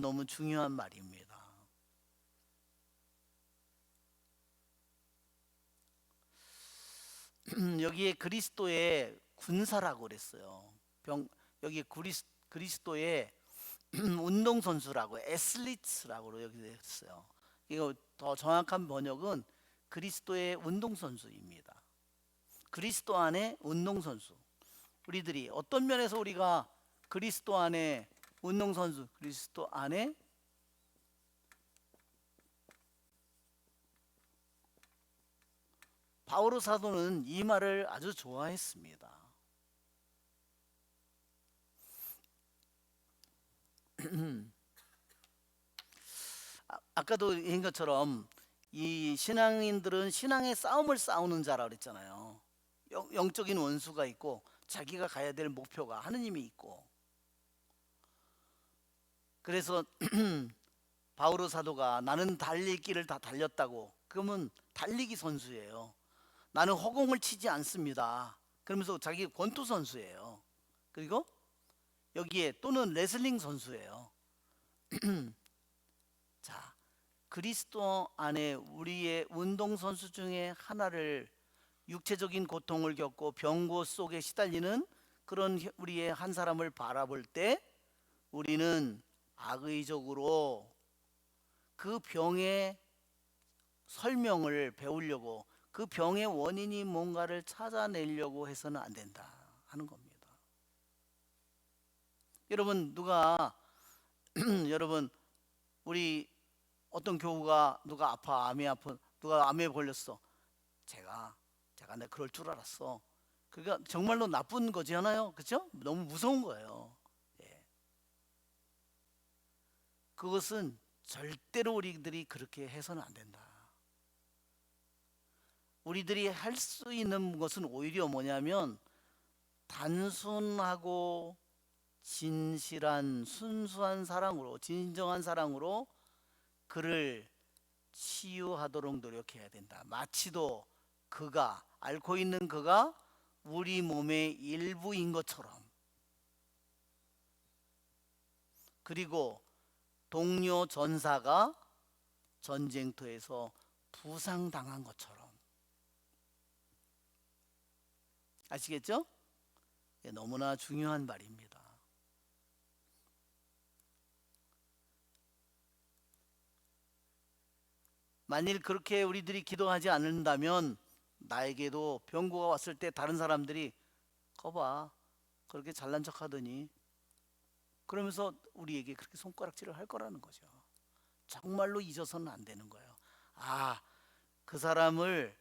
너무 중요한 말입니다. 여기에 그리스도의 군사라고 그랬어요. 여기 그리스도의 운동선수라고 애슬리트라고 여기 했어요. 이거 더 정확한 번역은 그리스도의 운동선수입니다. 그리스도 안에 운동선수. 우리들이 어떤 면에서 우리가 그리스도 안에 운동선수, 그리스도 안에 바오로 사도는 이 말을 아주 좋아했습니다. 아까도 얘기한 것처럼 이 신앙인들은 신앙의 싸움을 싸우는 자라 그랬잖아요. 영적인 원수가 있고 자기가 가야 될 목표가 하느님이 있고, 그래서 바오로 사도가 나는 달릴 길을 다 달렸다고, 그러면 달리기 선수예요. 나는 허공을 치지 않습니다. 그러면서 자기 권투 선수예요. 그리고 여기에 또는 레슬링 선수예요. 자, 그리스도 안에 우리의 운동선수 중에 하나를 육체적인 고통을 겪고 병고 속에 시달리는 그런 우리의 한 사람을 바라볼 때 우리는 악의적으로 그 병의 설명을 배우려고 그 병의 원인이 뭔가를 찾아내려고 해서는 안 된다 하는 겁니다. 여러분 여러분 우리 어떤 교우가 누가 아파 누가 암에 걸렸어. 제가 내 그럴 줄 알았어. 그러니까 정말로 나쁜 거잖아요. 그렇죠? 너무 무서운 거예요. 예. 그것은 절대로 우리들이 그렇게 해서는 안 된다. 우리들이 할 수 있는 것은 오히려 뭐냐면 단순하고 진실한 순수한 사랑으로, 진정한 사랑으로 그를 치유하도록 노력해야 된다. 마치도 그가 앓고 있는 그가 우리 몸의 일부인 것처럼, 그리고 동료 전사가 전쟁터에서 부상당한 것처럼. 아시겠죠? 너무나 중요한 말입니다. 만일 그렇게 우리들이 기도하지 않는다면 나에게도 병고가 왔을 때 다른 사람들이 거봐 그렇게 잘난 척하더니 그러면서 우리에게 그렇게 손가락질을 할 거라는 거죠. 정말로 잊어서는 안 되는 거예요. 아, 그 사람을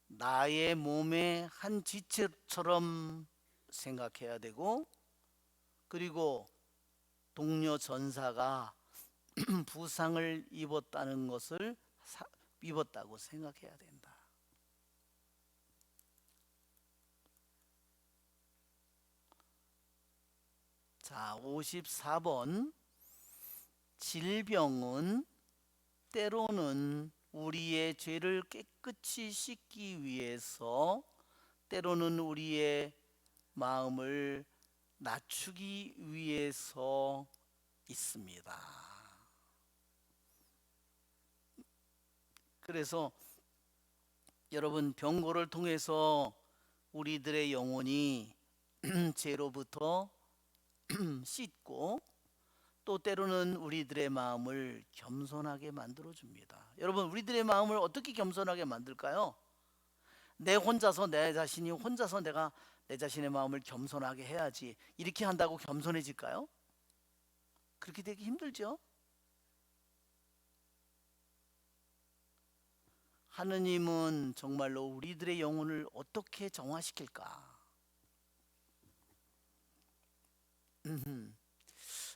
나의 몸의 한 지체처럼 생각해야 되고, 그리고 동료 전사가 부상을 입었다는 것을 입었다고 생각해야 된다. 자, 54번. 질병은 때로는 우리의 죄를 깨끗이 씻기 위해서, 때로는 우리의 마음을 낮추기 위해서 있습니다. 그래서 여러분, 병고를 통해서 우리들의 영혼이 죄로부터 씻고, 또 때로는 우리들의 마음을 겸손하게 만들어 줍니다. 여러분, 우리들의 마음을 어떻게 겸손하게 만들까요? 내 자신이 혼자서 내가 내 자신의 마음을 겸손하게 해야지, 이렇게 한다고 겸손해질까요? 그렇게 되기 힘들죠. 하느님은 정말로 우리들의 영혼을 어떻게 정화시킬까?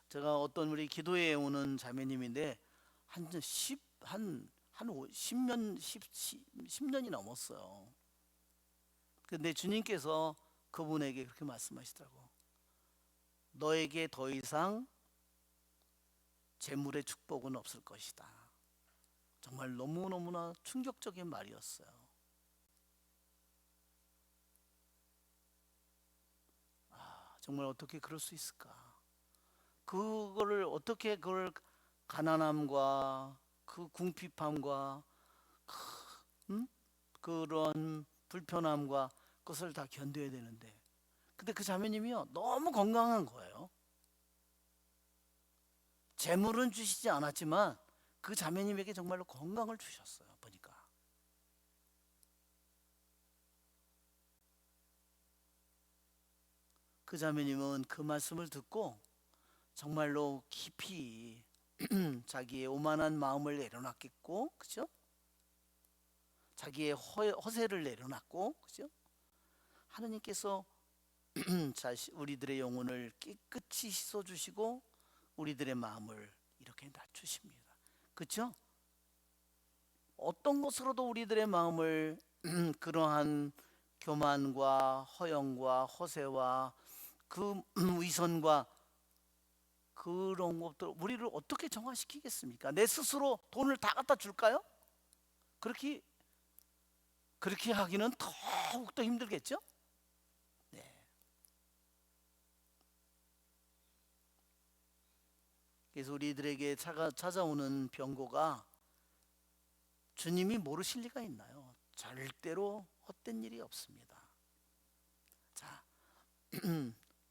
제가 어떤 우리 기도에 오는 자매님인데 한 10년이 넘었어요. 근데 주님께서 그분에게 그렇게 말씀하시더라고. 너에게 더 이상 재물의 축복은 없을 것이다. 정말 너무너무나 충격적인 말이었어요. 정말 어떻게 그럴 수 있을까? 그거를 어떻게, 그걸 가난함과 그 궁핍함과 그런 불편함과 그것을 다 견뎌야 되는데, 근데 그 자매님이요 너무 건강한 거예요. 재물은 주시지 않았지만 그 자매님에게 정말로 건강을 주셨어요. 보니까 그 자매님은 그 말씀을 듣고 정말로 깊이 자기의 오만한 마음을 내려놨겠고, 그죠? 자기의 허세를 내려놨고, 그죠? 하느님께서 우리들의 영혼을 깨끗이 씻어주시고 우리들의 마음을 이렇게 낮추십니다. 그렇죠? 어떤 것으로도 우리들의 마음을 그러한 교만과 허영과 허세와 그 위선과 그런 것들, 우리를 어떻게 정화시키겠습니까? 내 스스로 돈을 다 갖다 줄까요? 그렇게 하기는 더욱더 힘들겠죠? 네. 그래서 우리들에게 찾아오는 병고가 주님이 모르실 리가 있나요? 절대로 헛된 일이 없습니다. 자,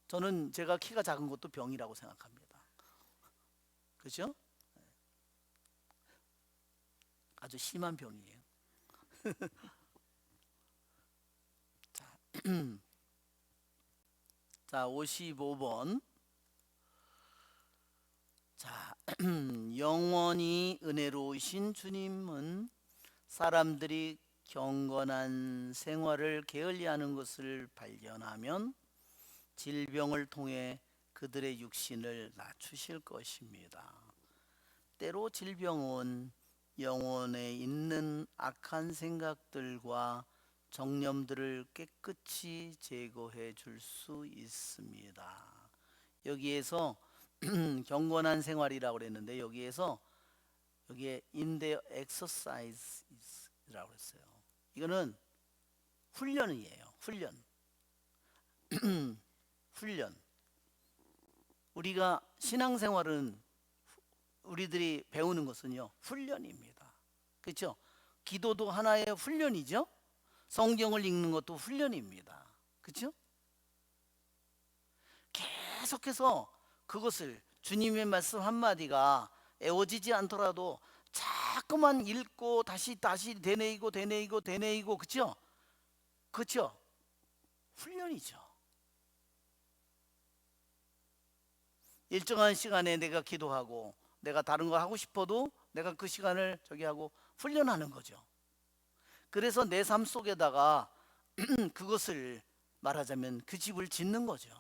저는 제가 키가 작은 것도 병이라고 생각합니다. 그렇죠? 아주 심한 병이에요. 자, 55번. 자, 영원히 은혜로우신 주님은 사람들이 경건한 생활을 게을리하는 것을 발견하면 질병을 통해 그들의 육신을 낮추실 것입니다. 때로 질병은 영혼에 있는 악한 생각들과 정념들을 깨끗이 제거해 줄 수 있습니다. 여기에서 경건한 생활이라고 그랬는데, 여기에 in the exercise라고 했어요. 이거는 훈련이에요. 훈련. 우리가 신앙생활은 우리들이 배우는 것은요 훈련입니다. 그렇죠? 기도도 하나의 훈련이죠. 성경을 읽는 것도 훈련입니다. 그렇죠? 계속해서 그것을, 주님의 말씀 한마디가 애워지지 않더라도 자꾸만 읽고 다시 되뇌이고, 그렇죠? 그렇죠? 훈련이죠. 일정한 시간에 내가 기도하고 내가 다른 거 하고 싶어도 내가 그 시간을 저기 하고 훈련하는 거죠. 그래서 내 삶 속에다가 그것을 말하자면 그 집을 짓는 거죠.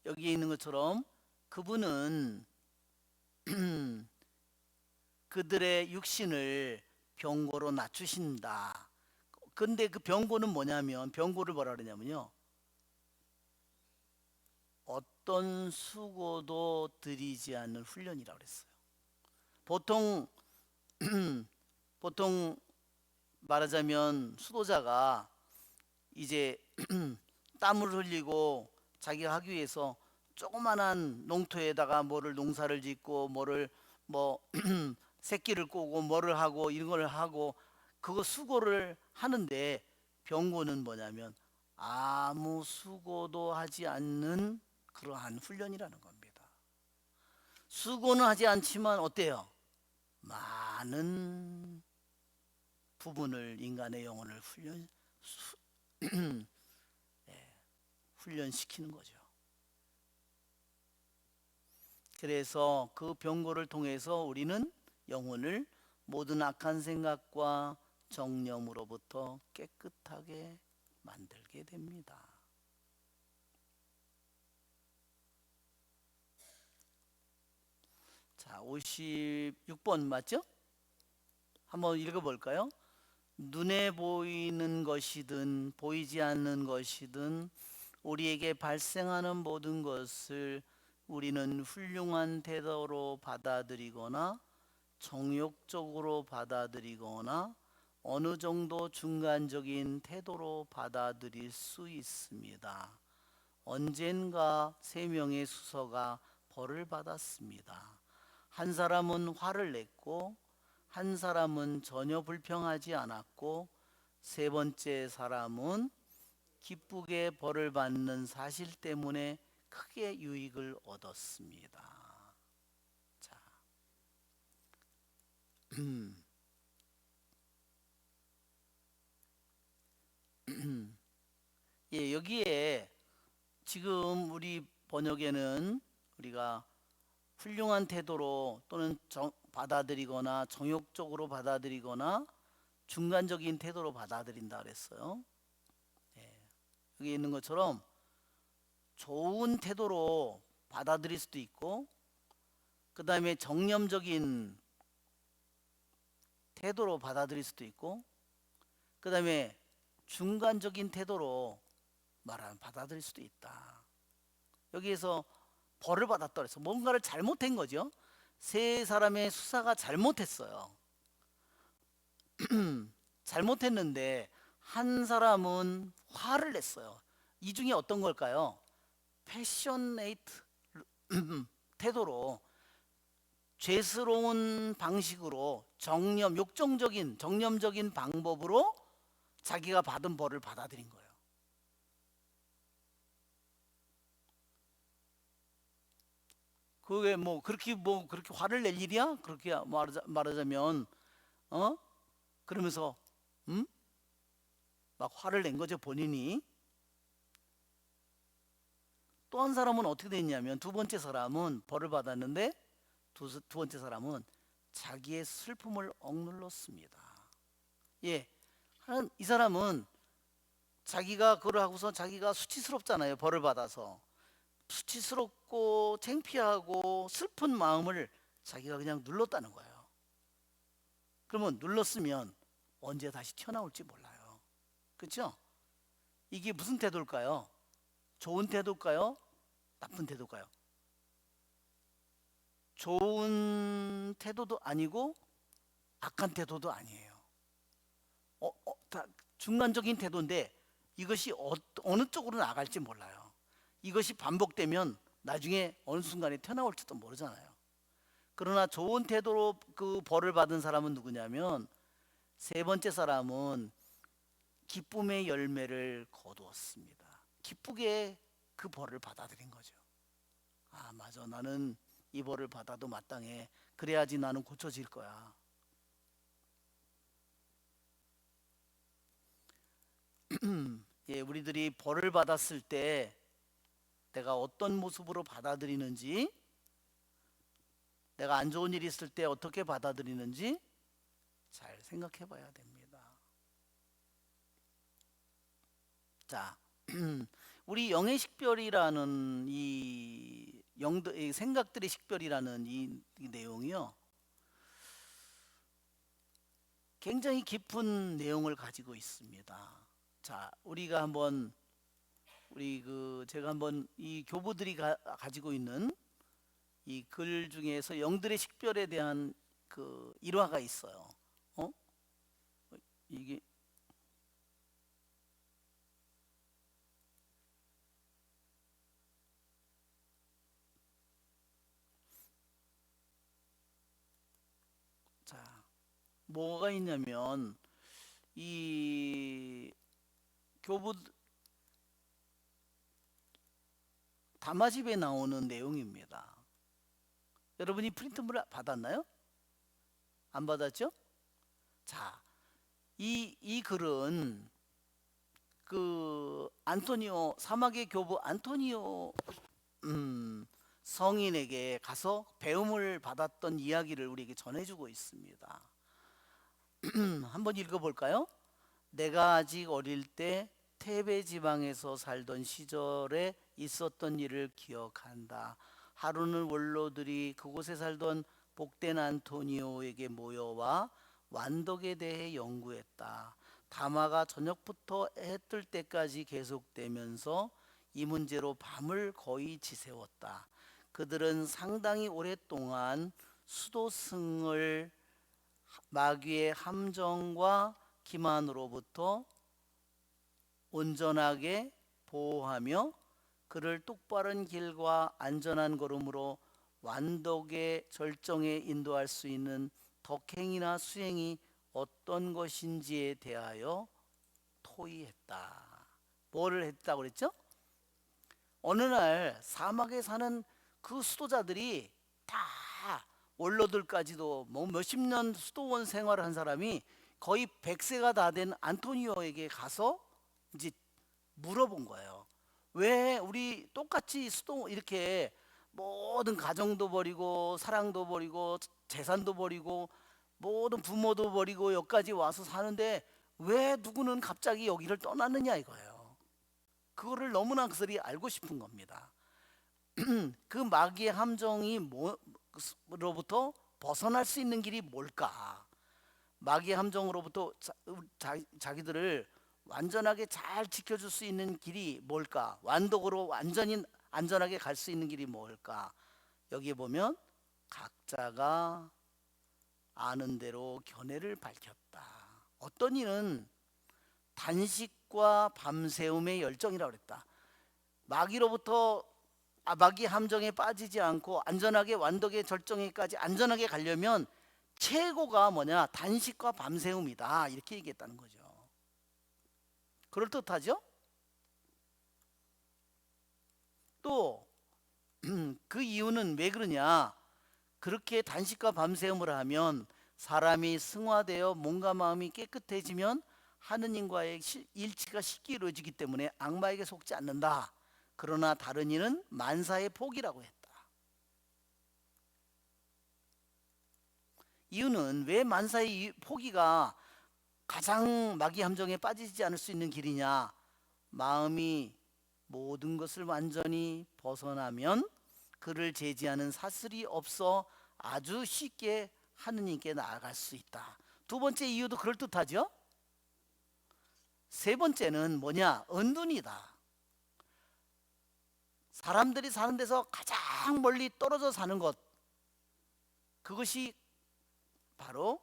여기에 있는 것처럼 그분은 그들의 육신을 병고로 낮추신다. 근데 그 병고는 뭐냐면, 병고를 뭐라 그러냐면요, 어떤 수고도 들이지 않는 훈련이라고 그랬어요. 보통 보통 말하자면 수도자가 이제 땀을 흘리고 자기가 하기 위해서 조그만한 농토에다가 뭐를 농사를 짓고 뭐를 뭐 새끼를 꼬고 뭐를 하고 이런 걸 하고 그거 수고를 하는데, 병고는 뭐냐면 아무 수고도 하지 않는 그러한 훈련이라는 겁니다. 수고는 하지 않지만 어때요? 많은 부분을, 인간의 영혼을 훈련시키는 거죠. 그래서 그 병고를 통해서 우리는 영혼을 모든 악한 생각과 정념으로부터 깨끗하게 만들게 됩니다. 자, 56번 맞죠? 한번 읽어볼까요? 눈에 보이는 것이든 보이지 않는 것이든 우리에게 발생하는 모든 것을 우리는 훌륭한 태도로 받아들이거나 정욕적으로 받아들이거나 어느 정도 중간적인 태도로 받아들일 수 있습니다. 언젠가 세 명의 수서가 벌을 받았습니다. 한 사람은 화를 냈고 한 사람은 전혀 불평하지 않았고 세 번째 사람은 기쁘게 벌을 받는 사실 때문에 크게 유익을 얻었습니다. 자, 예, 여기에 지금 우리 번역에는 우리가 훌륭한 태도로 또는 받아들이거나 정욕적으로 받아들이거나 중간적인 태도로 받아들인다 그랬어요. 예, 여기 있는 것처럼 좋은 태도로 받아들일 수도 있고, 그 다음에 정념적인 태도로 받아들일 수도 있고, 그 다음에 중간적인 태도로 받아들일 수도 있다. 여기에서 벌을 받았다 그래서 뭔가를 잘못한 거죠. 세 사람의 수사가 잘못했어요. 잘못했는데 한 사람은 화를 냈어요. 이 중에 어떤 걸까요? 패셔네이트 태도로, 죄스러운 방식으로, 욕정적인 정념적인 방법으로 자기가 받은 벌을 받아들인 거예요. 그게 그렇게 화를 낼 일이야? 그렇게 말하자면 그러면서 막 화를 낸 거죠, 본인이. 또 한 사람은 어떻게 됐냐면, 두 번째 사람은 벌을 받았는데 두 번째 사람은 자기의 슬픔을 억눌렀습니다. 예, 이 사람은 자기가 그걸 하고서 자기가 수치스럽잖아요. 벌을 받아서 수치스럽고 창피하고 슬픈 마음을 자기가 그냥 눌렀다는 거예요. 그러면 눌렀으면 언제 다시 튀어나올지 몰라요. 그렇죠? 이게 무슨 태도일까요? 좋은 태도일까요? 나쁜 태도일까요? 좋은 태도도 아니고 악한 태도도 아니에요. 다 중간적인 태도인데 이것이 어느 쪽으로 나갈지 몰라요. 이것이 반복되면 나중에 어느 순간에 튀어나올지도 모르잖아요. 그러나 좋은 태도로 그 벌을 받은 사람은 누구냐면, 세 번째 사람은 기쁨의 열매를 거두었습니다. 기쁘게 그 벌을 받아들인 거죠. 아, 맞아, 나는 이 벌을 받아도 마땅해. 그래야지 나는 고쳐질 거야. 예, 우리들이 벌을 받았을 때 내가 어떤 모습으로 받아들이는지, 내가 안 좋은 일이 있을 때 어떻게 받아들이는지 잘 생각해 봐야 됩니다. 자, 우리 영의 식별이라는 이 생각들의 식별이라는 이 내용이요, 굉장히 깊은 내용을 가지고 있습니다. 자, 우리가 한번 제가 한번 이 교부들이 가지고 있는 이 글 중에서 영들의 식별에 대한 그 일화가 있어요. 어? 이게 자, 뭐가 있냐면 이 교부 담화집에 나오는 내용입니다. 여러분이 프린트물 받았나요? 안 받았죠? 자, 이 글은 그 안토니오, 사막의 교부 안토니오 성인에게 가서 배움을 받았던 이야기를 우리에게 전해주고 있습니다. 한번 읽어볼까요? 내가 아직 어릴 때 테베 지방에서 살던 시절에 있었던 일을 기억한다. 하루는 원로들이 그곳에 살던 복된 안토니오에게 모여와 완덕에 대해 연구했다. 담화가 저녁부터 해 뜰 때까지 계속되면서 이 문제로 밤을 거의 지새웠다. 그들은 상당히 오랫동안 수도승을 마귀의 함정과 기만으로부터 온전하게 보호하며 그를 똑바른 길과 안전한 걸음으로 완덕의 절정에 인도할 수 있는 덕행이나 수행이 어떤 것인지에 대하여 토의했다. 뭐를 했다고 그랬죠? 어느 날 사막에 사는 그 수도자들이 다, 원로들까지도 뭐 몇십 년 수도원 생활을 한 사람이 거의 100세가 다 된 안토니오에게 가서 이제 물어본 거예요. 왜 우리 똑같이 수도 이렇게 모든 가정도 버리고 사랑도 버리고 재산도 버리고 모든 부모도 버리고 여기까지 와서 사는데 왜 누구는 갑자기 여기를 떠났느냐 이거예요. 그거를 너무나 그들이 알고 싶은 겁니다. 그 마귀의 함정이 로부터 벗어날 수 있는 길이 뭘까? 마귀의 함정으로부터 자기들을 완전하게 잘 지켜줄 수 있는 길이 뭘까? 완독으로 완전히 안전하게 갈 수 있는 길이 뭘까? 여기에 보면 각자가 아는 대로 견해를 밝혔다. 어떤 이는 단식과 밤새움의 열정이라고 그랬다. 마귀로부터 마귀 함정에 빠지지 않고 안전하게 완덕의 절정에까지 안전하게 가려면 최고가 뭐냐? 단식과 밤새움이다. 이렇게 얘기했다는 거죠. 그럴듯하죠? 또 그 이유는 왜 그러냐? 그렇게 단식과 밤새움을 하면 사람이 승화되어 몸과 마음이 깨끗해지면 하느님과의 일치가 쉽게 이루어지기 때문에 악마에게 속지 않는다. 그러나 다른 이는 만사의 복이라고 했다. 이유는 왜 만사의 포기가 가장 마귀 함정에 빠지지 않을 수 있는 길이냐? 마음이 모든 것을 완전히 벗어나면 그를 제지하는 사슬이 없어 아주 쉽게 하느님께 나아갈 수 있다. 두 번째 이유도 그럴듯하죠? 세 번째는 뭐냐? 은둔이다. 사람들이 사는 데서 가장 멀리 떨어져 사는 것, 그것이 바로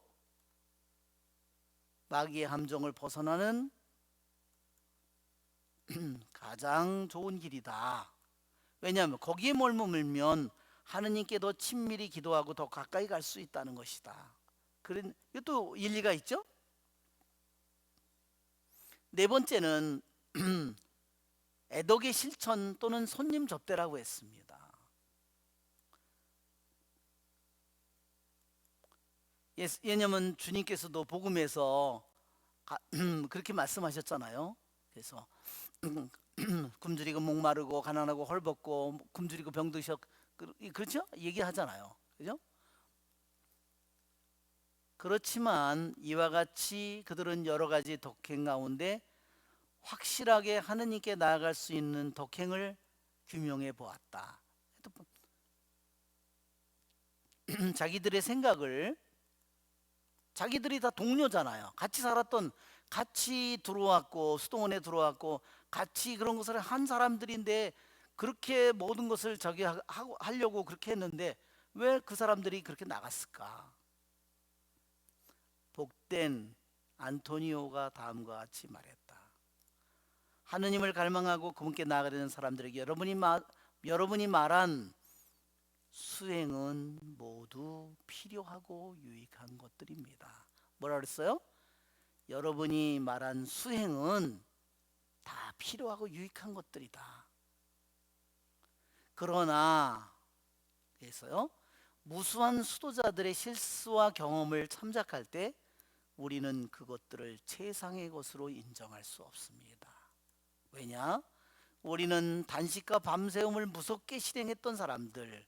마귀의 함정을 벗어나는 가장 좋은 길이다. 왜냐하면 거기에 머물면 하느님께 더 친밀히 기도하고 더 가까이 갈 수 있다는 것이다. 이것도 일리가 있죠? 네 번째는 애덕의 실천 또는 손님 접대라고 했습니다. 왜냐하면 주님께서도 복음에서 그렇게 말씀하셨잖아요. 그래서 굶주리고 목마르고 가난하고 헐벗고 굶주리고 병드셔, 그렇죠? 얘기하잖아요. 그죠? 그렇지만 이와 같이 그들은 여러 가지 덕행 가운데 확실하게 하느님께 나아갈 수 있는 덕행을 규명해 보았다. 자기들의 생각을, 자기들이 다 동료잖아요. 같이 살았던, 같이 들어왔고 수동원에 들어왔고 같이 그런 것을 한 사람들인데 그렇게 모든 것을 하려고 그렇게 했는데 왜 그 사람들이 그렇게 나갔을까? 복된 안토니오가 다음과 같이 말했다. 하느님을 갈망하고 그분께 나아가려는 사람들에게 여러분이 말한 수행은 모두 필요하고 유익한 것들입니다. 뭐라 그랬어요? 여러분이 말한 수행은 다 필요하고 유익한 것들이다. 그러나 그래서요, 무수한 수도자들의 실수와 경험을 참작할 때 우리는 그것들을 최상의 것으로 인정할 수 없습니다. 왜냐? 우리는 단식과 밤새움을 무섭게 실행했던 사람들,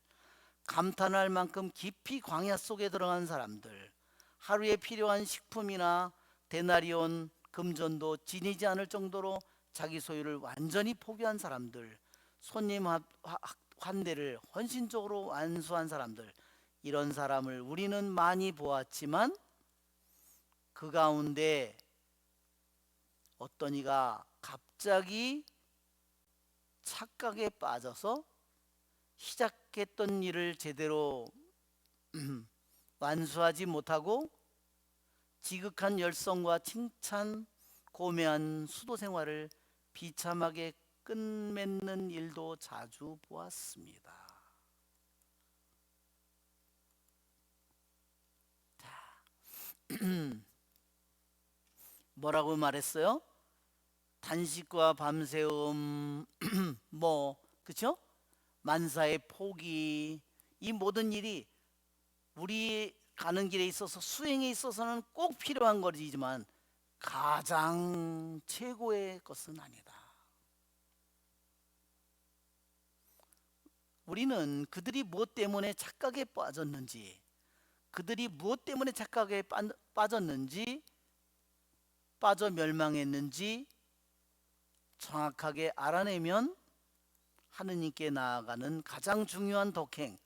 감탄할 만큼 깊이 광야 속에 들어간 사람들, 하루에 필요한 식품이나 데나리온 금전도 지니지 않을 정도로 자기 소유를 완전히 포기한 사람들, 손님 환대를 헌신적으로 완수한 사람들, 이런 사람을 우리는 많이 보았지만 그 가운데 어떤 이가 갑자기 착각에 빠져서 시작했던 일을 제대로 완수하지 못하고 지극한 열성과 칭찬, 고매한 수도 생활을 비참하게 끝맺는 일도 자주 보았습니다. 뭐라고 말했어요? 단식과 밤새움, 그쵸? 만사의 포기, 이 모든 일이 우리 가는 길에 있어서 수행에 있어서는 꼭 필요한 것이지만 가장 최고의 것은 아니다. 우리는 그들이 무엇 때문에 착각에 빠졌는지, 그들이 무엇 때문에 착각에 빠졌는지, 빠져 멸망했는지 정확하게 알아내면 하느님께 나아가는 가장 중요한 덕행,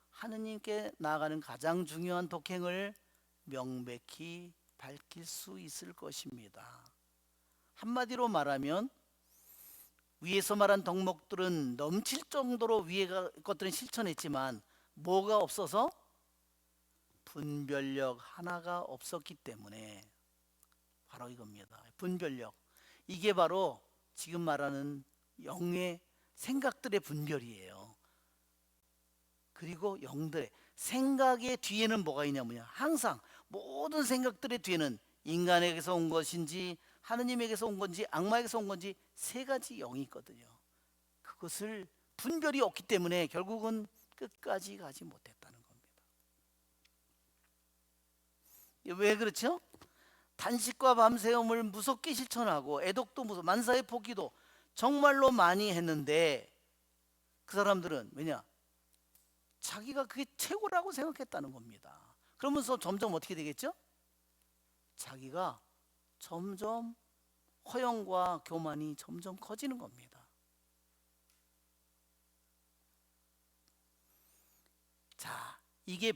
하느님께 나아가는 가장 중요한 덕행을 명백히 밝힐 수 있을 것입니다. 한마디로 말하면 위에서 말한 덕목들은 넘칠 정도로 위에 것들은 실천했지만 뭐가 없어서? 분별력 하나가 없었기 때문에 바로 이겁니다. 분별력. 이게 바로 지금 말하는 영의 생각들의 분별이에요. 그리고 영들의 생각의 뒤에는 뭐가 있냐면요, 항상 모든 생각들의 뒤에는 인간에게서 온 것인지 하느님에게서 온 건지 악마에게서 온 건지 세 가지 영이 있거든요. 그것을 분별이 없기 때문에 결국은 끝까지 가지 못했다는 겁니다. 왜 그렇죠? 단식과 밤새움을 무섭게 실천하고 애독도 무섭고 만사의 포기도 정말로 많이 했는데 그 사람들은 왜냐? 자기가 그게 최고라고 생각했다는 겁니다. 그러면서 점점 어떻게 되겠죠? 자기가 점점 허영과 교만이 점점 커지는 겁니다. 자, 이게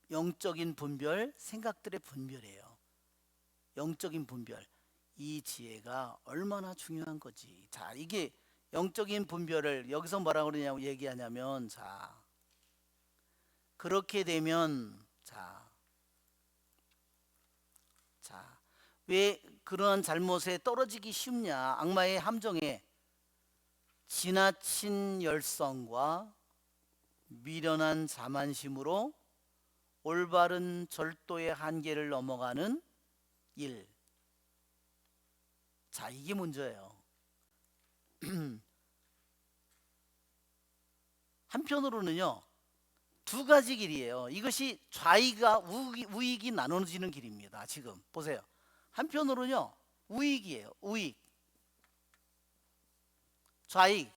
영적인 분별, 생각들의 분별이에요. 영적인 분별, 이 지혜가 얼마나 중요한 거지. 자, 이게 영적인 분별을 여기서 뭐라고 그러냐고 얘기하냐면, 자, 그렇게 되면 왜 그러한 잘못에 떨어지기 쉽냐? 악마의 함정에 지나친 열성과 미련한 자만심으로 올바른 절도의 한계를 넘어가는 일. 자, 이게 문제예요. 한편으로는요, 두 가지 길이에요. 이것이 좌익과 우익이 나눠지는 길입니다. 지금 보세요. 한편으로는요, 우익이에요. 우익. 좌익.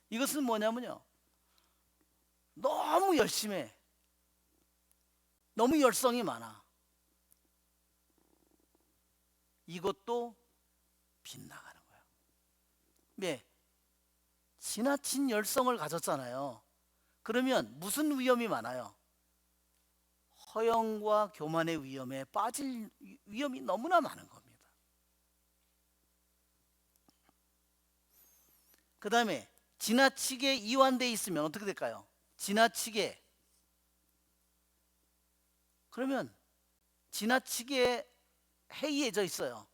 이것은 뭐냐면요, 너무 열심히 해. 너무 열성이 많아. 이것도 빗나가는 거야. 왜? 지나친 열성을 가졌잖아요. 그러면 무슨 위험이 많아요? 허영과 교만의 위험에 빠질 위험이 너무나 많은 겁니다. 그 다음에 지나치게 이완돼 있으면 어떻게 될까요? 지나치게, 그러면 지나치게 해이해져 있어요.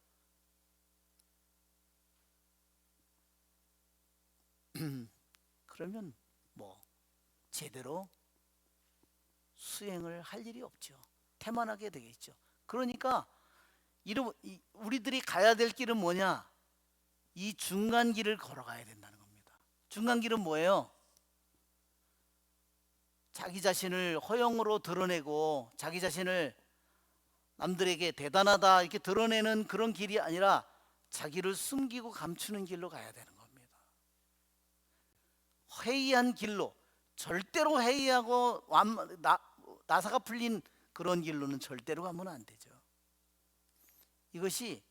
그러면 뭐 제대로 수행을 할 일이 없죠. 태만하게 되겠죠. 그러니까 우리들이 가야 될 길은 뭐냐? 이 중간 길을 걸어가야 된다는 겁니다. 중간 길은 뭐예요? 자기 자신을 허영으로 드러내고 자기 자신을 남들에게 대단하다 이렇게 드러내는 그런 길이 아니라 자기를 숨기고 감추는 길로 가야 되는 겁니다. 해이한 길로, 절대로 해이하고 나사가 풀린 그런 길로는 절대로 가면 안 되죠. 이것이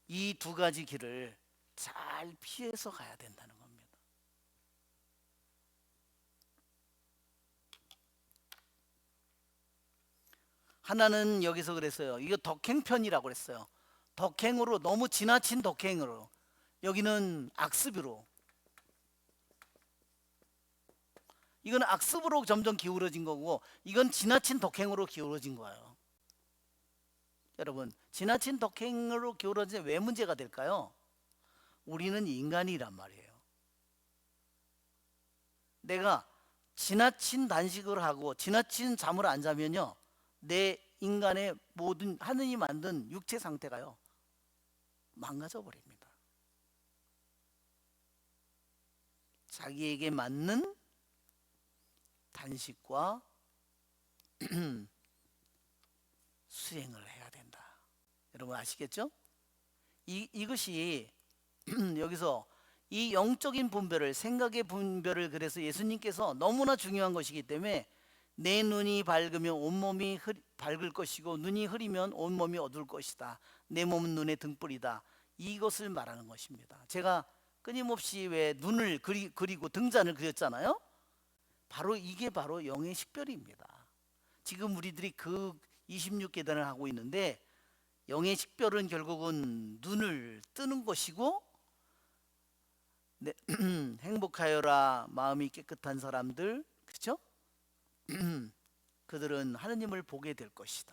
이 두 가지 길을 잘 피해서 가야 된다는 겁니다. 하나는 여기서 그랬어요. 이거 덕행편이라고 그랬어요. 덕행으로, 너무 지나친 덕행으로. 여기는 악습으로. 이건 악습으로 점점 기울어진 거고, 이건 지나친 덕행으로 기울어진 거예요. 여러분, 지나친 덕행으로 기울어진 왜 문제가 될까요? 우리는 인간이란 말이에요. 내가 지나친 단식을 하고 지나친 잠을 안 자면요, 내 인간의 모든 하느님이 만든 육체 상태가요 망가져 버립니다. 자기에게 맞는 단식과 수행을 해야 된다. 여러분 아시겠죠? 이것이 여기서 이 영적인 분별을, 생각의 분별을, 그래서 예수님께서 너무나 중요한 것이기 때문에 내 눈이 밝으면 온몸이 밝을 것이고 눈이 흐리면 온몸이 어두울 것이다. 내 몸은 눈의 등불이다. 이것을 말하는 것입니다. 제가 끊임없이 왜 눈을 그리고 등잔을 그렸잖아요. 바로 이게 바로 영의 식별입니다. 지금 우리들이 그 26계단을 하고 있는데 영의 식별은 결국은 눈을 뜨는 것이고, 행복하여라 마음이 깨끗한 사람들, 그렇죠? 그들은 하느님을 보게 될 것이다.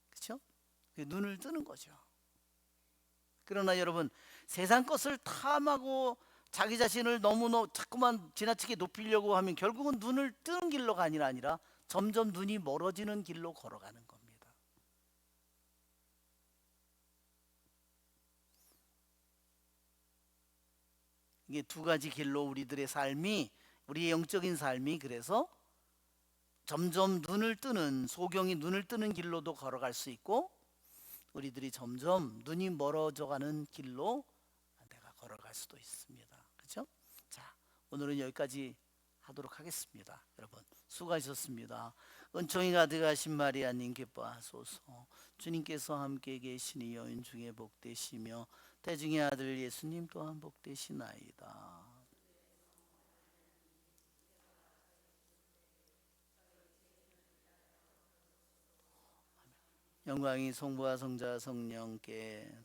그렇죠? 눈을 뜨는 거죠. 그러나 여러분, 세상 것을 탐하고 자기 자신을 너무 자꾸만 지나치게 높이려고 하면 결국은 눈을 뜨는 길로가 아니라 점점 눈이 멀어지는 길로 걸어가는 겁니다. 이게 두 가지 길로 우리들의 삶이, 우리의 영적인 삶이 그래서 점점 눈을 뜨는, 소경이 눈을 뜨는 길로도 걸어갈 수 있고, 우리들이 점점 눈이 멀어져가는 길로 내가 걸어갈 수도 있습니다. 그렇죠? 자, 오늘은 여기까지 하도록 하겠습니다. 여러분 수고하셨습니다. 은총이 가득하신 마리아님 기뻐하소서. 주님께서 함께 계시니 여인 중에 복되시며 태중의 아들 예수님 또한 복되시나이다. 영광이 성부와 성자와 성령께,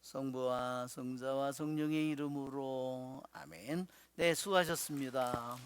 성부와 성자와 성령의 이름으로 아멘. 네, 수고하셨습니다.